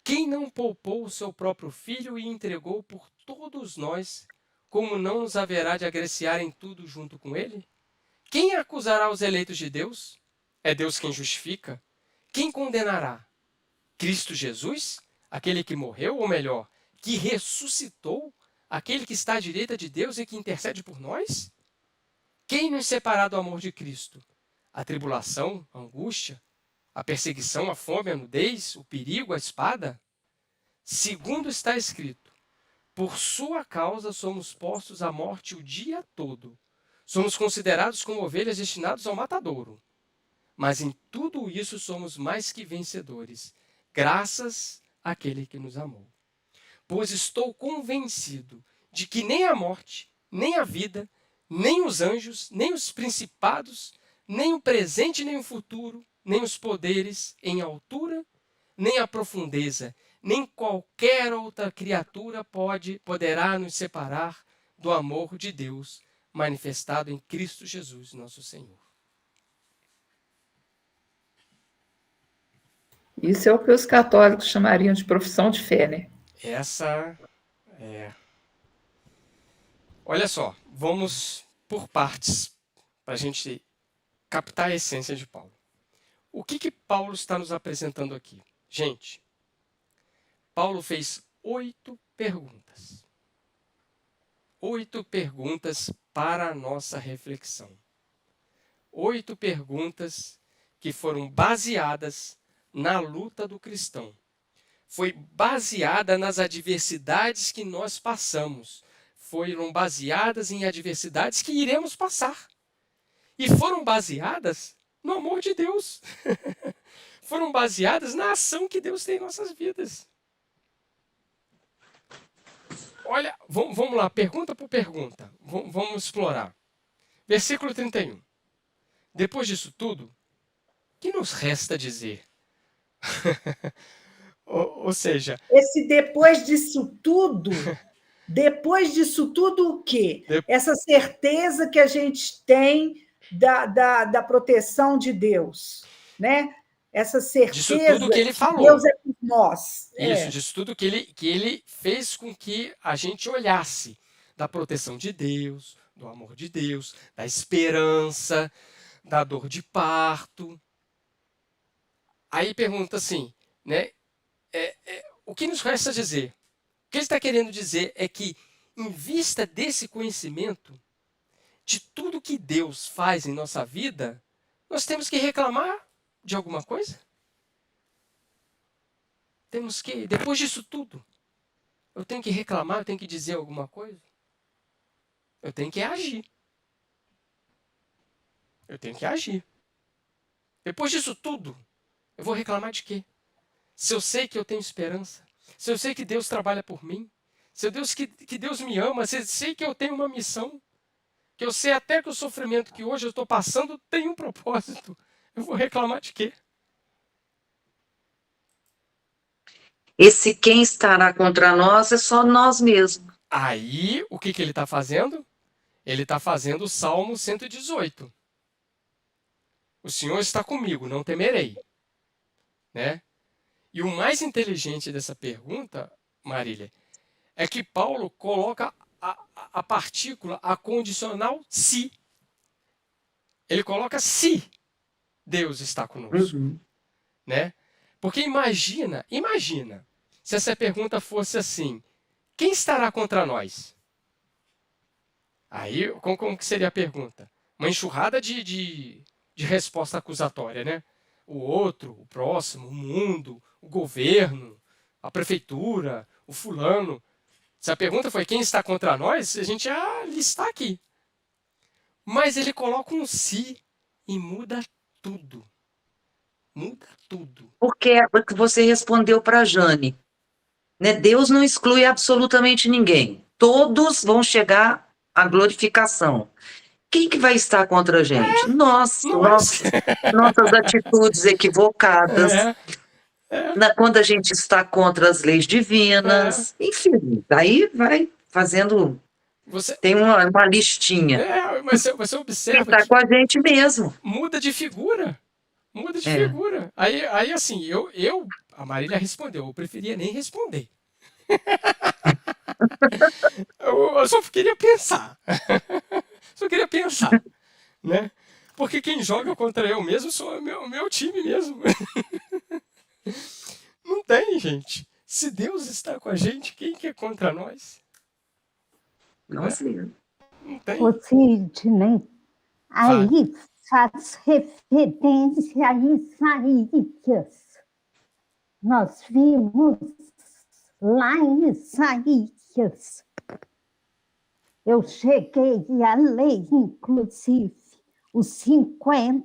Quem não poupou o seu próprio filho e entregou por todos nós, como não nos haverá de agraciar em tudo junto com ele? Quem acusará os eleitos de Deus? É Deus quem justifica. Quem condenará? Cristo Jesus, aquele que morreu, ou melhor, que ressuscitou, aquele que está à direita de Deus e que intercede por nós? Quem nos separará do amor de Cristo? A tribulação, a angústia, a perseguição, a fome, a nudez, o perigo, a espada? Segundo está escrito, por sua causa somos postos à morte o dia todo. Somos considerados como ovelhas destinadas ao matadouro. Mas em tudo isso somos mais que vencedores, graças àquele que nos amou. Pois estou convencido de que nem a morte, nem a vida, nem os anjos, nem os principados, nem o presente, nem o futuro, nem os poderes em altura, nem a profundeza, nem qualquer outra criatura poderá nos separar do amor de Deus manifestado em Cristo Jesus, nosso Senhor. Isso é o que os católicos chamariam de profissão de fé, né? Essa é... Olha só, vamos por partes para a gente captar a essência de Paulo. O que Paulo está nos apresentando aqui? Gente, Paulo fez 8 perguntas. 8 perguntas para a nossa reflexão. 8 perguntas que foram baseadas na luta do cristão. Foi baseada nas adversidades que nós passamos. Foram baseadas em adversidades que iremos passar. E foram baseadas no amor de Deus. Foram baseadas na ação que Deus tem em nossas vidas. Olha, vamos lá, pergunta por pergunta. Vamos explorar. Versículo 31. Depois disso tudo, o que nos resta dizer? ou seja... Esse depois disso tudo Depois disso tudo, o quê? De- Essa certeza que a gente tem da proteção de Deus, né? Essa Disso certeza tudo que ele que Deus falou. é por nós. Isso, disso tudo que ele fez com que a gente olhasse da proteção de Deus, do amor de Deus, da esperança, da dor de parto. Aí pergunta assim, né? O que nos resta dizer? O que ele está querendo dizer é que, em vista desse conhecimento, de tudo que Deus faz em nossa vida, nós temos que reclamar de alguma coisa? Temos que, depois disso tudo, eu tenho que reclamar, eu tenho que dizer alguma coisa? Eu tenho que agir. Eu tenho que agir. Depois disso tudo, eu vou reclamar de quê? Se eu sei que eu tenho esperança, se eu sei que Deus trabalha por mim, se eu Deus, que Deus me ama, se eu sei que eu tenho uma missão, que eu sei até que o sofrimento que hoje eu estou passando tem um propósito, eu vou reclamar de quê? Esse quem estará contra nós é só nós mesmos. Aí, o que ele está fazendo? Ele está fazendo o Salmo 118. O Senhor está comigo, não temerei. Né? E o mais inteligente dessa pergunta, Marília, é que Paulo coloca a partícula, a condicional se. Ele coloca se Deus está conosco. Né? Porque imagina, se essa pergunta fosse assim, quem estará contra nós? Aí, como que seria a pergunta? Uma enxurrada de resposta acusatória, né? O outro, o próximo, o mundo, o governo, a prefeitura, o fulano. Se a pergunta foi quem está contra nós, a gente ia listar aqui. Mas ele coloca um se e muda tudo. Muda tudo. Porque você respondeu para a Jane. Né? Deus não exclui absolutamente ninguém. Todos vão chegar à glorificação. Quem que vai estar contra a gente? Nós. Nossas atitudes equivocadas. Quando a gente está contra as leis divinas. Enfim, daí vai fazendo... Tem uma listinha. Mas você observa quem está com a gente mesmo. Muda de figura. Muda de figura. Aí assim, a Marília respondeu, eu preferia nem responder. eu só queria pensar. Né? Porque quem joga contra eu mesmo sou o meu time mesmo. Não tem, gente. Se Deus está com a gente, quem que é contra nós? Nossa, não tem. O Sidney, aí faz referência a Isaías. Nós vimos lá em Isaías. Eu cheguei a ler, inclusive, os 50.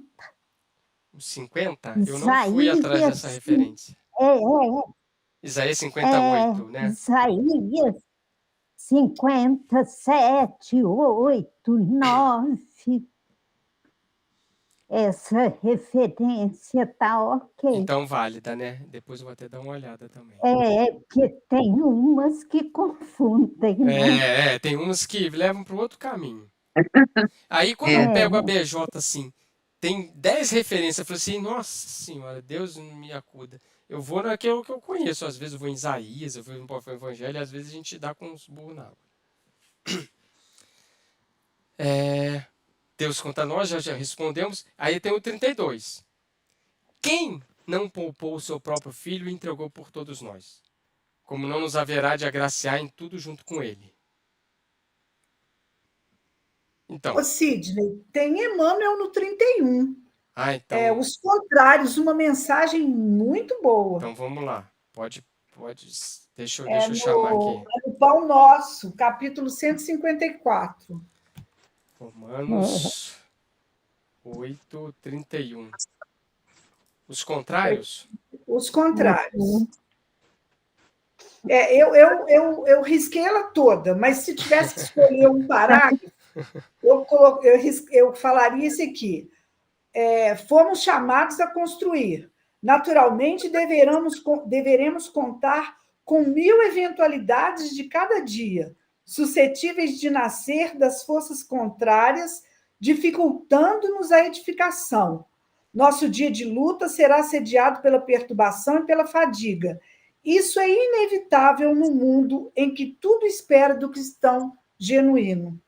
Os 50? Eu não fui atrás dessa referência. Isaías 58, né? Isaías 57, 8, 9. Essa referência está ok. Então, válida, né? Depois eu vou até dar uma olhada também. Porque tem umas que confundem, né? Tem umas que levam para o outro caminho. Aí, quando eu pego a BJ, assim, tem 10 referências, eu falo assim, nossa senhora, Deus me acuda. Eu vou naquilo que eu conheço. Às vezes eu vou em Isaías, eu vou no Evangelho, às vezes a gente dá com uns burros na água. Deus contra nós, já respondemos. Aí tem o 32. Quem não poupou o seu próprio filho e entregou por todos nós? Como não nos haverá de agraciar em tudo junto com ele? Então. Ô, Sidney, tem Emmanuel no 31. Então. Os contrários, uma mensagem muito boa. Então vamos lá. Pode. Deixa eu chamar aqui. É no Pão Nosso, capítulo 154. Romanos 8, 31. Os contrários? Os contrários. Eu risquei ela toda, mas se tivesse que escolher um parágrafo, eu falaria esse aqui. Fomos chamados a construir. Naturalmente, deveremos contar com 1000 eventualidades de cada dia, suscetíveis de nascer das forças contrárias, dificultando-nos a edificação. Nosso dia de luta será assediado pela perturbação e pela fadiga. Isso é inevitável no mundo em que tudo espera do cristão genuíno.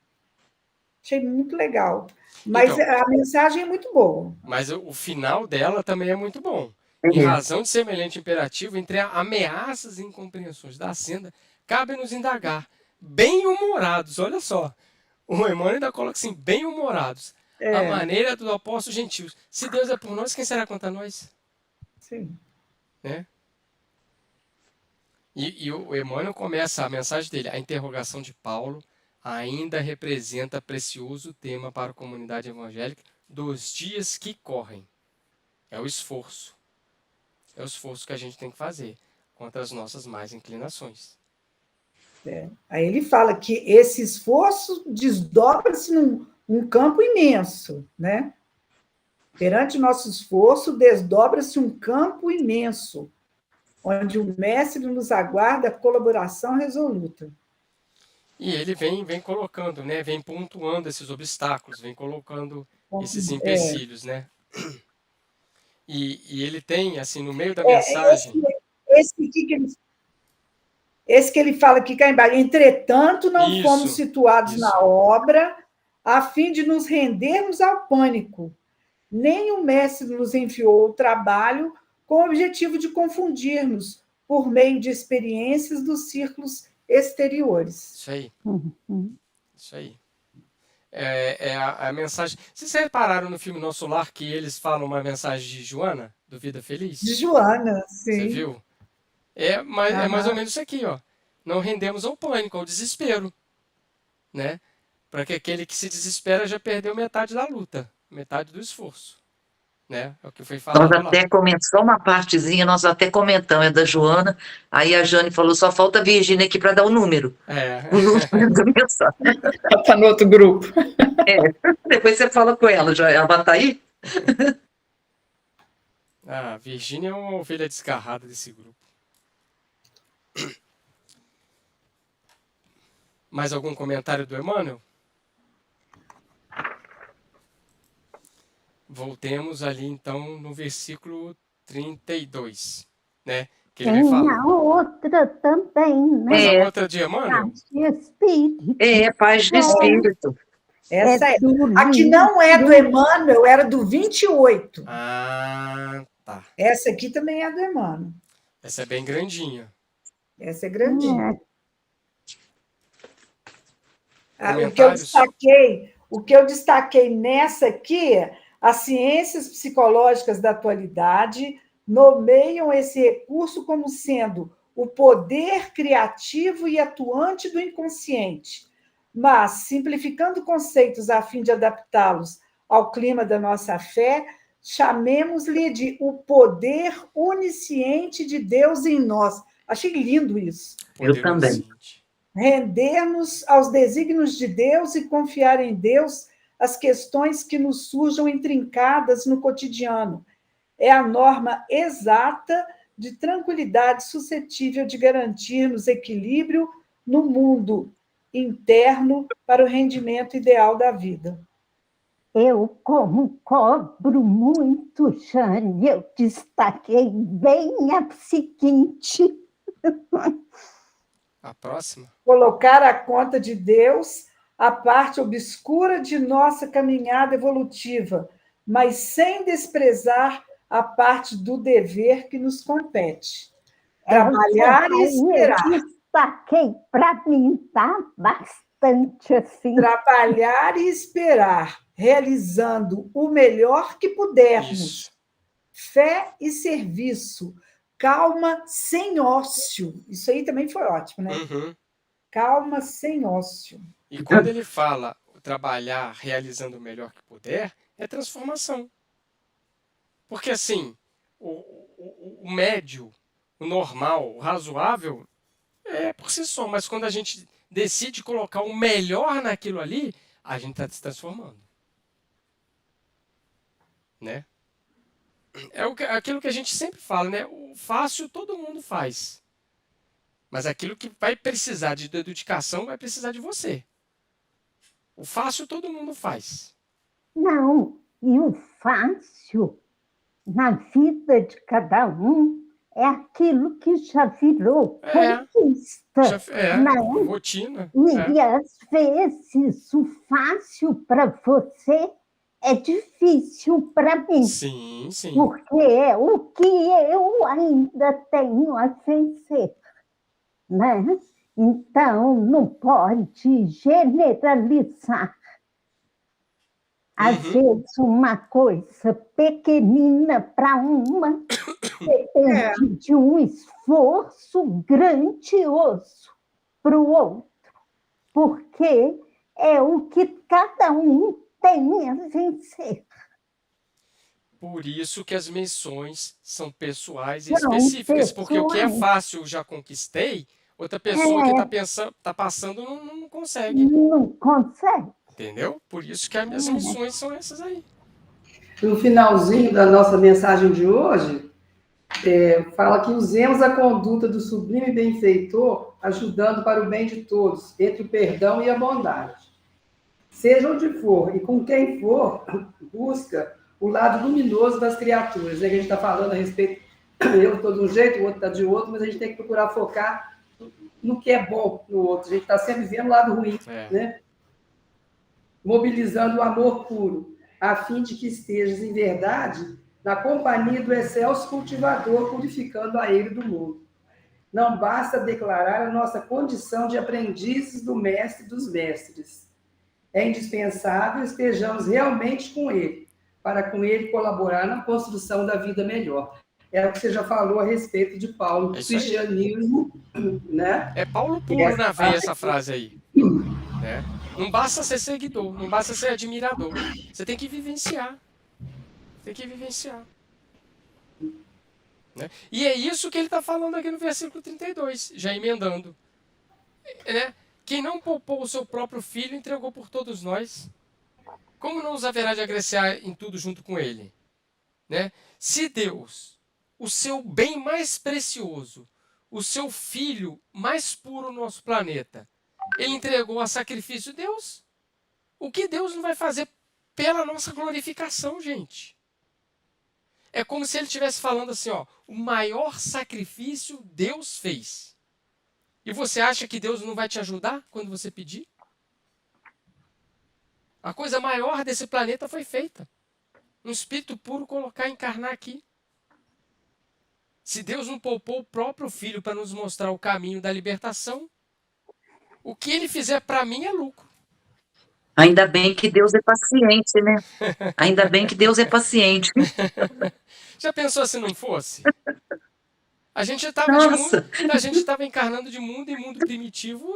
Achei muito legal. Mas Então, a mensagem é muito boa. mas o final dela também é muito bom. Em razão de semelhante imperativo, entre ameaças e incompreensões da senda, cabe-nos indagar, bem-humorados, olha só. O Emmanuel ainda coloca assim, bem-humorados, a maneira dos apóstolos gentios. Se Deus é por nós, quem será contra nós? Sim. Né? E o Emmanuel começa a mensagem dele, a interrogação de Paulo ainda representa precioso tema para a comunidade evangélica dos dias que correm. É o esforço. É o esforço que a gente tem que fazer contra as nossas más inclinações. Aí ele fala que esse esforço desdobra-se num campo imenso, né? Perante nosso esforço, desdobra-se um campo imenso, onde o mestre nos aguarda colaboração resoluta. E ele vem colocando, né? Vem pontuando esses obstáculos, vem colocando esses empecilhos, né? E ele tem, assim, no meio da mensagem... Esse que ele fala aqui cá embaixo. Entretanto, não fomos situados na obra a fim de nos rendermos ao pânico. Nem o mestre nos enviou o trabalho com o objetivo de confundir-nos por meio de experiências dos círculos exteriores. Isso aí. Isso aí. É a mensagem... Vocês repararam no filme Nosso Lar que eles falam uma mensagem de Joana, do Vida Feliz? De Joana, sim. Você viu? É mais ou menos isso aqui, ó. Não rendemos ao pânico, ao desespero, né? Para que aquele que se desespera já perdeu metade da luta, metade do esforço, né? É o que foi falado Nós até comentamos, só uma partezinha, nós até comentamos, é da Joana, aí a Jane falou, só falta a Virgínia aqui para dar o número. O número da mensagem. Ela está no outro grupo. Depois você fala com ela, já, ela vai estar aí? A Virgínia é uma ovelha desgarrada desse grupo. Mais algum comentário do Emmanuel? Voltemos ali, então, no versículo 32, né? Que ele Tem fala. a outra também, né? Mas a outra de Emmanuel? Paz de espírito. Paz de espírito. Essa aqui não é do Emmanuel, era do 28. Ah, tá. Essa aqui também é do Emmanuel. Essa é bem grandinha. Essa é grandinha. O que eu destaquei nessa aqui, as ciências psicológicas da atualidade nomeiam esse recurso como sendo o poder criativo e atuante do inconsciente, mas, simplificando conceitos a fim de adaptá-los ao clima da nossa fé, chamemos-lhe de o poder onisciente de Deus em nós. Achei lindo isso. Eu também. Render-nos aos desígnios de Deus e confiar em Deus as questões que nos surjam intrincadas no cotidiano. É a norma exata de tranquilidade suscetível de garantir-nos equilíbrio no mundo interno para o rendimento ideal da vida. Eu, como cobro muito, Jane, eu destaquei bem a seguinte. A próxima? Colocar à conta de Deus a parte obscura de nossa caminhada evolutiva, mas sem desprezar a parte do dever que nos compete. Trabalhar e esperar. Eu destaquei para mim, tá? Bastante assim. Trabalhar e esperar, realizando o melhor que pudermos. Isso. Fé e serviço. Calma sem ócio. Isso aí também foi ótimo, né? Uhum. Calma sem ócio. E quando ele fala trabalhar realizando o melhor que puder, é transformação. Porque assim, o médio, o normal, o razoável, é por si só. Mas quando a gente decide colocar o melhor naquilo ali, a gente está se transformando. Né? É aquilo que a gente sempre fala, né? O fácil todo mundo faz. Mas aquilo que vai precisar de dedicação vai precisar de você. O fácil todo mundo faz. Não, e o fácil na vida de cada um é aquilo que já virou conquista, né? Rotina. E às vezes o fácil para você é difícil para mim. Sim, sim. Porque é o que eu ainda tenho a vencer, né? Então, não pode generalizar. Às vezes, uma coisa pequenina para uma depende de um esforço grandioso para o outro, porque é o que cada um tem a vencer. Por isso que as missões são pessoais e específicas, porque o que é fácil eu já conquistei, outra pessoa que está passando não consegue. Não consegue. Entendeu? Por isso que as minhas missões são essas aí. No finalzinho da nossa mensagem de hoje, fala que usemos a conduta do sublime benfeitor, ajudando para o bem de todos, entre o perdão e a bondade. Seja onde for e com quem for, busca o lado luminoso das criaturas. A gente está falando a respeito, eu estou de um jeito, o outro está de outro, mas a gente tem que procurar focar no que é bom no outro. A gente está sempre vendo o lado ruim, né? Mobilizando o amor puro, a fim de que estejas em verdade na companhia do excelso cultivador, purificando a ele do mundo. Não basta declarar a nossa condição de aprendizes do mestre dos mestres. É indispensável estejamos realmente com ele, para com ele colaborar na construção da vida melhor. É o que você já falou a respeito de Paulo, cristianismo, né? É Paulo puro na veia essa frase aí. Né? Não basta ser seguidor, não basta ser admirador. Você tem que vivenciar. Tem que vivenciar. Né? E é isso que ele está falando aqui no versículo 32, já emendando. Né? Quem não poupou o seu próprio filho, entregou por todos nós. Como não os haverá de agraciar em tudo junto com ele? Né? Se Deus, o seu bem mais precioso, o seu filho mais puro no nosso planeta, ele entregou a sacrifício de Deus, o que Deus não vai fazer pela nossa glorificação, gente? É como se ele estivesse falando assim, ó, o maior sacrifício Deus fez. E você acha que Deus não vai te ajudar quando você pedir? A coisa maior desse planeta foi feita. Um espírito puro colocar, encarnar aqui. Se Deus não poupou o próprio filho para nos mostrar o caminho da libertação, o que ele fizer para mim é lucro. Ainda bem que Deus é paciente, né? Ainda bem que Deus é paciente. Já pensou se não fosse? A gente estava encarnando de mundo em mundo primitivo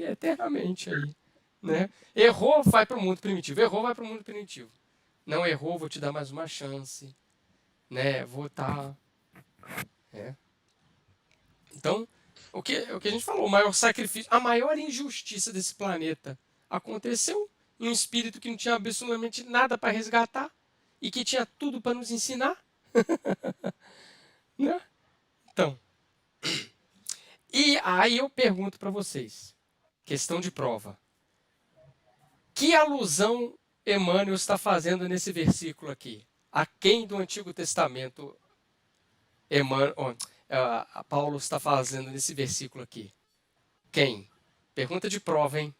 eternamente aí. Né? Errou, vai para o mundo primitivo. Errou, vai para o mundo primitivo. Não errou, vou te dar mais uma chance. Né? Vou estar... Então, o que a gente falou, o maior sacrifício, a maior injustiça desse planeta aconteceu em um espírito que não tinha absolutamente nada para resgatar e que tinha tudo para nos ensinar. Né? Então, e aí eu pergunto para vocês, questão de prova. Que alusão Emmanuel está fazendo nesse versículo aqui? A quem do Antigo Testamento Paulo está fazendo nesse versículo aqui? Quem? Pergunta de prova, hein?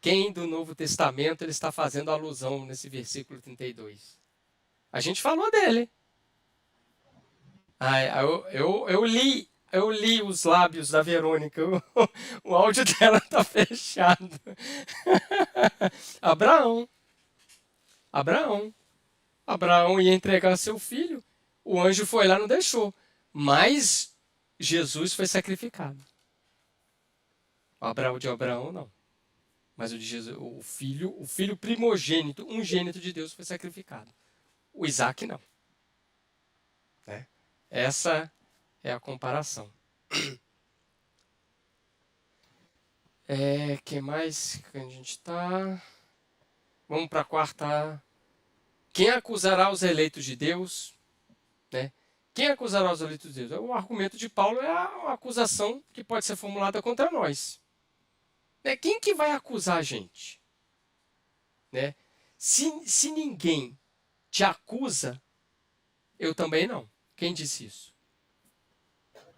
Quem do Novo Testamento ele está fazendo alusão nesse versículo 32? A gente falou dele. Eu li os lábios da Verônica. O áudio dela está fechado. Abraão ia entregar seu filho. O anjo foi lá e não deixou. Mas Jesus foi sacrificado. O de Abraão não. Mas o de Jesus, o filho primogênito, ungênito de Deus foi sacrificado. O Isaac não. Né? Essa é a comparação. Que mais que a gente está? Vamos para a quarta. Quem acusará os eleitos de Deus? Né? Quem acusará os eleitos de Deus? O argumento de Paulo é a acusação que pode ser formulada contra nós. Né? Quem que vai acusar a gente? Né? Se ninguém te acusa, eu também não. Quem disse isso?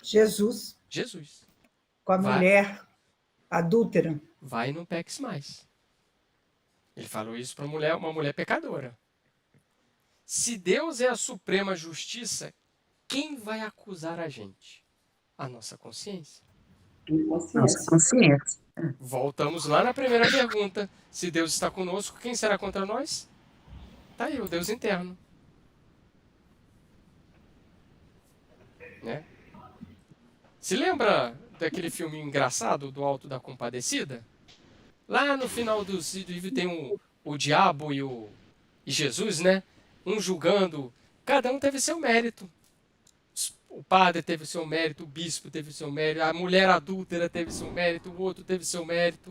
Jesus, Jesus. com a Vai. mulher adúltera. Vai e não peques mais. Ele falou isso para uma mulher pecadora. Se Deus é a suprema justiça, quem vai acusar a gente? A nossa consciência. Nossa consciência. Voltamos lá na primeira pergunta. Se Deus está conosco, quem será contra nós? Tá aí, o Deus interno. Né? Se lembra daquele filme engraçado do Alto da Compadecida? Lá no final do livro tem o diabo e Jesus, né? Um julgando. Cada um teve seu mérito. O padre teve seu mérito, o bispo teve seu mérito, a mulher adúltera teve seu mérito, o outro teve seu mérito.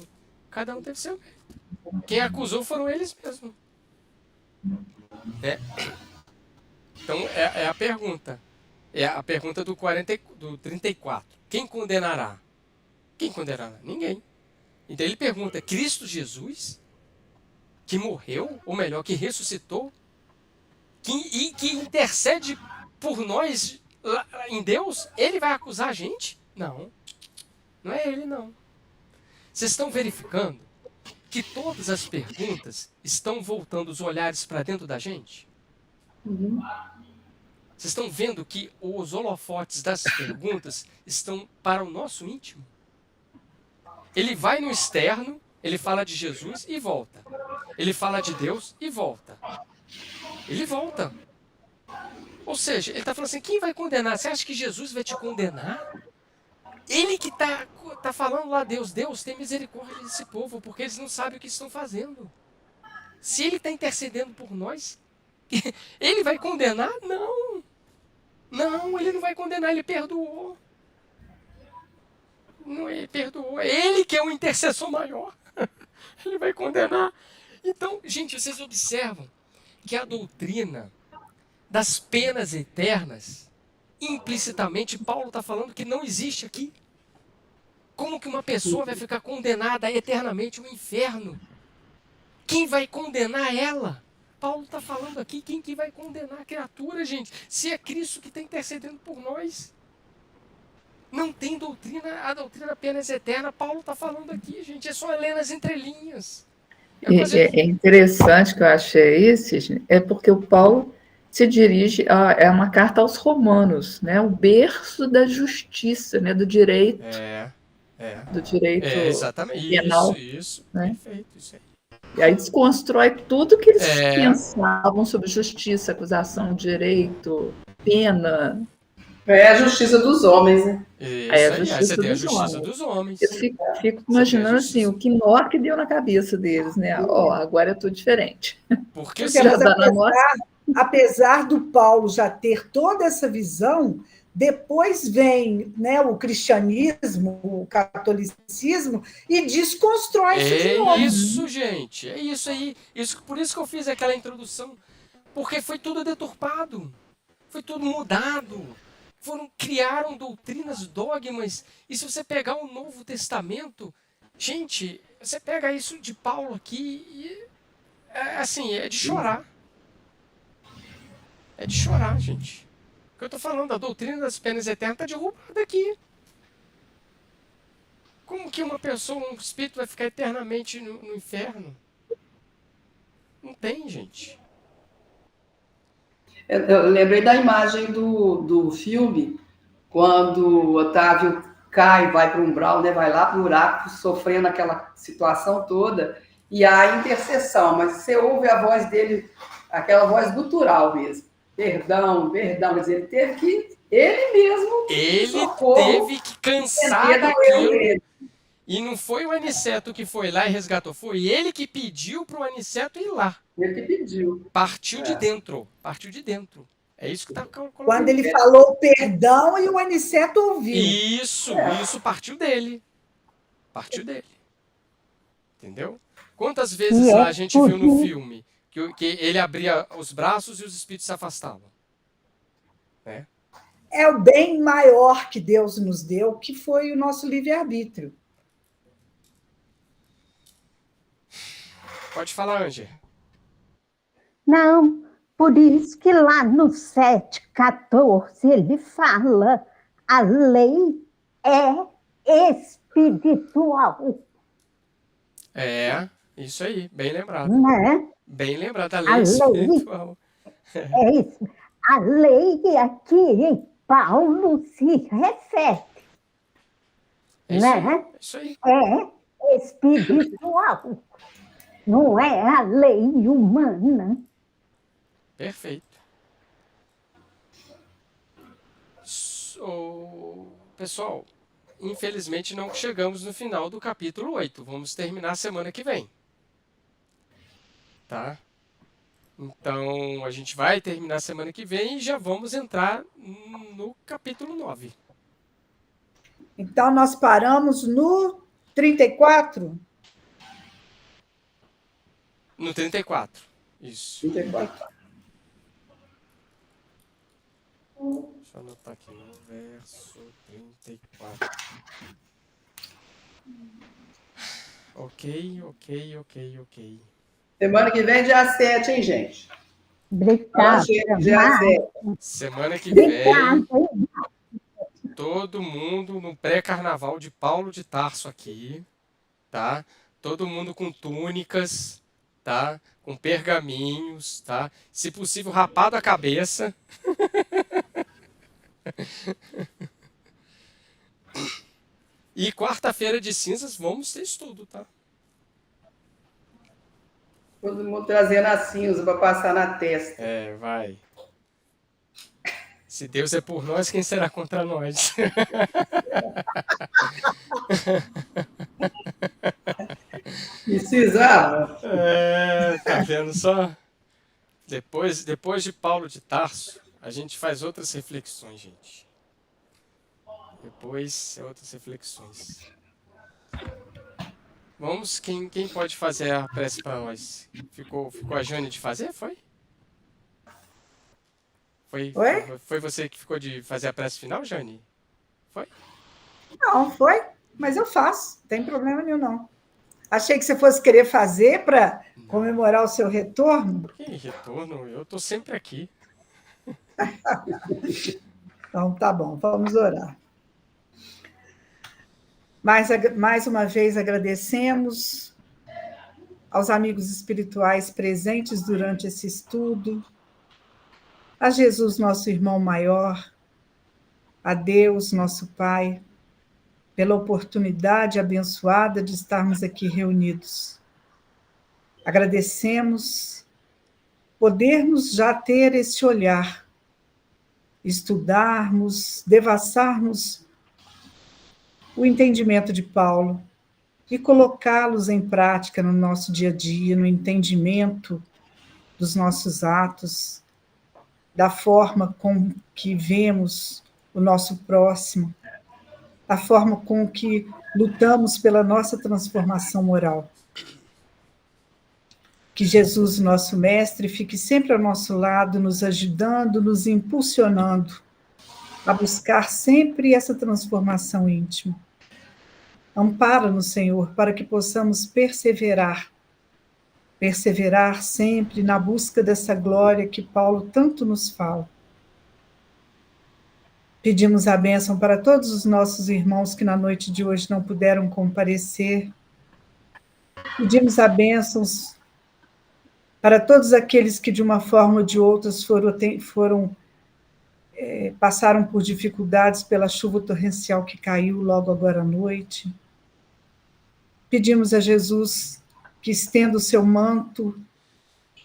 Cada um teve seu mérito. Quem acusou foram eles mesmos. Né? Então, é a pergunta. É a pergunta do 34. Quem condenará? Quem condenará? Ninguém. Então ele pergunta, Cristo Jesus, que morreu, ou melhor, que ressuscitou, e que intercede por nós em Deus, ele vai acusar a gente? Não. Não é ele, não. Vocês estão verificando que todas as perguntas estão voltando os olhares para dentro da gente? Vocês estão vendo que os holofotes das perguntas estão para o nosso íntimo? Ele vai no externo, ele fala de Jesus e volta. Ele fala de Deus e volta. Ele volta. Ou seja, ele está falando assim, quem vai condenar? Você acha que Jesus vai te condenar? Ele que tá falando lá, Deus, tem misericórdia desse povo, porque eles não sabem o que estão fazendo. Se ele está intercedendo por nós, ele vai condenar? Não. Não, ele não vai condenar, ele perdoou. Não, ele perdoou. Ele que é o intercessor maior. Ele vai condenar. Então, gente, vocês observam que a doutrina das penas eternas, implicitamente, Paulo está falando que não existe aqui. Como que uma pessoa vai ficar condenada eternamente ao inferno? Quem vai condenar ela? Paulo está falando aqui, quem que vai condenar a criatura, gente? Se é Cristo que está intercedendo por nós. Não tem doutrina, a doutrina apenas eterna. Paulo está falando aqui, gente. É só ler nas entrelinhas. É interessante que eu achei isso, é porque o Paulo se dirige é uma carta aos romanos, né? O berço da justiça, né? Do direito. Do direito exatamente. penal. Isso. Né? Perfeito, isso aí. E aí desconstrói tudo que eles pensavam sobre justiça, acusação, direito, pena. É a justiça dos homens, né? Você tem a justiça dos homens. Eu fico imaginando assim, o que nó que deu na cabeça deles, né? Agora é tudo diferente. Porque apesar do Paulo já ter toda essa visão, depois vem, né, o cristianismo, o catolicismo, e desconstrói isso de novo. É isso, gente. É isso aí. Por isso que eu fiz aquela introdução. Porque foi tudo deturpado. Foi tudo mudado. Criaram doutrinas, dogmas. E se você pegar o Novo Testamento, gente, você pega isso de Paulo aqui e é de chorar. É de chorar, gente. O que eu estou falando, a doutrina das penas eternas está derrubada aqui. Como que uma pessoa, um espírito vai ficar eternamente no inferno? Não tem, gente. Eu lembrei da imagem do filme, quando o Otávio cai, vai para o umbral, né, vai lá para o buraco, sofrendo aquela situação toda, e há intercessão, mas você ouve a voz dele, aquela voz gutural mesmo. Perdão, mas ele teve que, ele mesmo, teve que cansar daquilo. E não foi o Aniceto que foi lá e resgatou, foi ele que pediu para o Aniceto ir lá. Ele que pediu. Partiu de dentro. É isso que está colocando. Quando ele falou perdão e o Aniceto ouviu. Isso partiu dele. Entendeu? Quantas vezes lá a gente viu no filme que ele abria os braços e os espíritos se afastavam? Né? é o bem maior que Deus nos deu, que foi o nosso livre-arbítrio. Pode falar, Ângela. Não, por isso que lá no 7,14 ele fala, a lei é espiritual. É, isso aí, bem lembrado. Né? Bem lembrado, a A lei lei espiritual. é isso. A lei aqui em Paulo se refere, É isso aí, né? é isso aí. É espiritual, não é a lei humana. Perfeito. Pessoal, infelizmente não chegamos no final do capítulo 8. Vamos terminar semana que vem. Tá? Então, a gente vai terminar semana que vem e já vamos entrar no capítulo 9. Então, nós paramos no 34? No 34. Isso. 34. Deixa eu anotar aqui no verso 34. Ok. Semana que vem, dia 7, hein, gente? Obrigada. Dia 7. Semana que vem, Obrigada. todo mundo no pré-carnaval de Paulo de Tarso aqui, tá? Todo mundo com túnicas, tá? Com pergaminhos, tá? Se possível, rapado a cabeça. E quarta-feira de cinzas vamos ter estudo, tá? Todo mundo trazendo a cinza para passar na testa. É, vai. Se Deus é por nós, quem será contra nós? Precisava. Tá vendo só? Depois de Paulo de Tarso, a gente faz outras reflexões, gente. Depois, outras reflexões. Vamos, quem pode fazer a prece para nós? Ficou a Jane de fazer, foi? Oi? Foi você que ficou de fazer a prece final, Jane? Foi? Não, foi, mas eu faço, não tem problema nenhum, não. Achei que você fosse querer fazer para comemorar o seu retorno. Que retorno? Eu tô sempre aqui. Então, tá bom, vamos orar. Mais uma vez agradecemos aos amigos espirituais presentes durante esse estudo, a Jesus, nosso irmão maior, a Deus, nosso Pai, pela oportunidade abençoada de estarmos aqui reunidos. Agradecemos podermos já ter esse olhar, estudarmos, devassarmos o entendimento de Paulo e colocá-los em prática no nosso dia a dia, no entendimento dos nossos atos, da forma com que vemos o nosso próximo, da forma com que lutamos pela nossa transformação moral. Que Jesus, nosso Mestre, fique sempre ao nosso lado, nos ajudando, nos impulsionando a buscar sempre essa transformação íntima. Ampara-nos, Senhor, para que possamos perseverar sempre na busca dessa glória que Paulo tanto nos fala. Pedimos a bênção para todos os nossos irmãos que na noite de hoje não puderam comparecer. Pedimos a bênção para todos aqueles que de uma forma ou de outra passaram por dificuldades pela chuva torrencial que caiu logo agora à noite. Pedimos a Jesus que estenda o seu manto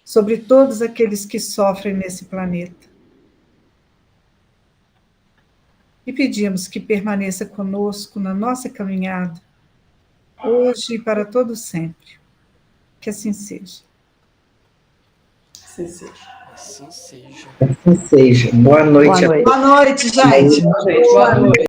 sobre todos aqueles que sofrem nesse planeta. E pedimos que permaneça conosco na nossa caminhada, hoje e para todo sempre. Que assim seja. Assim seja. Assim seja. Assim seja. Boa noite. Boa noite, gente. Boa noite.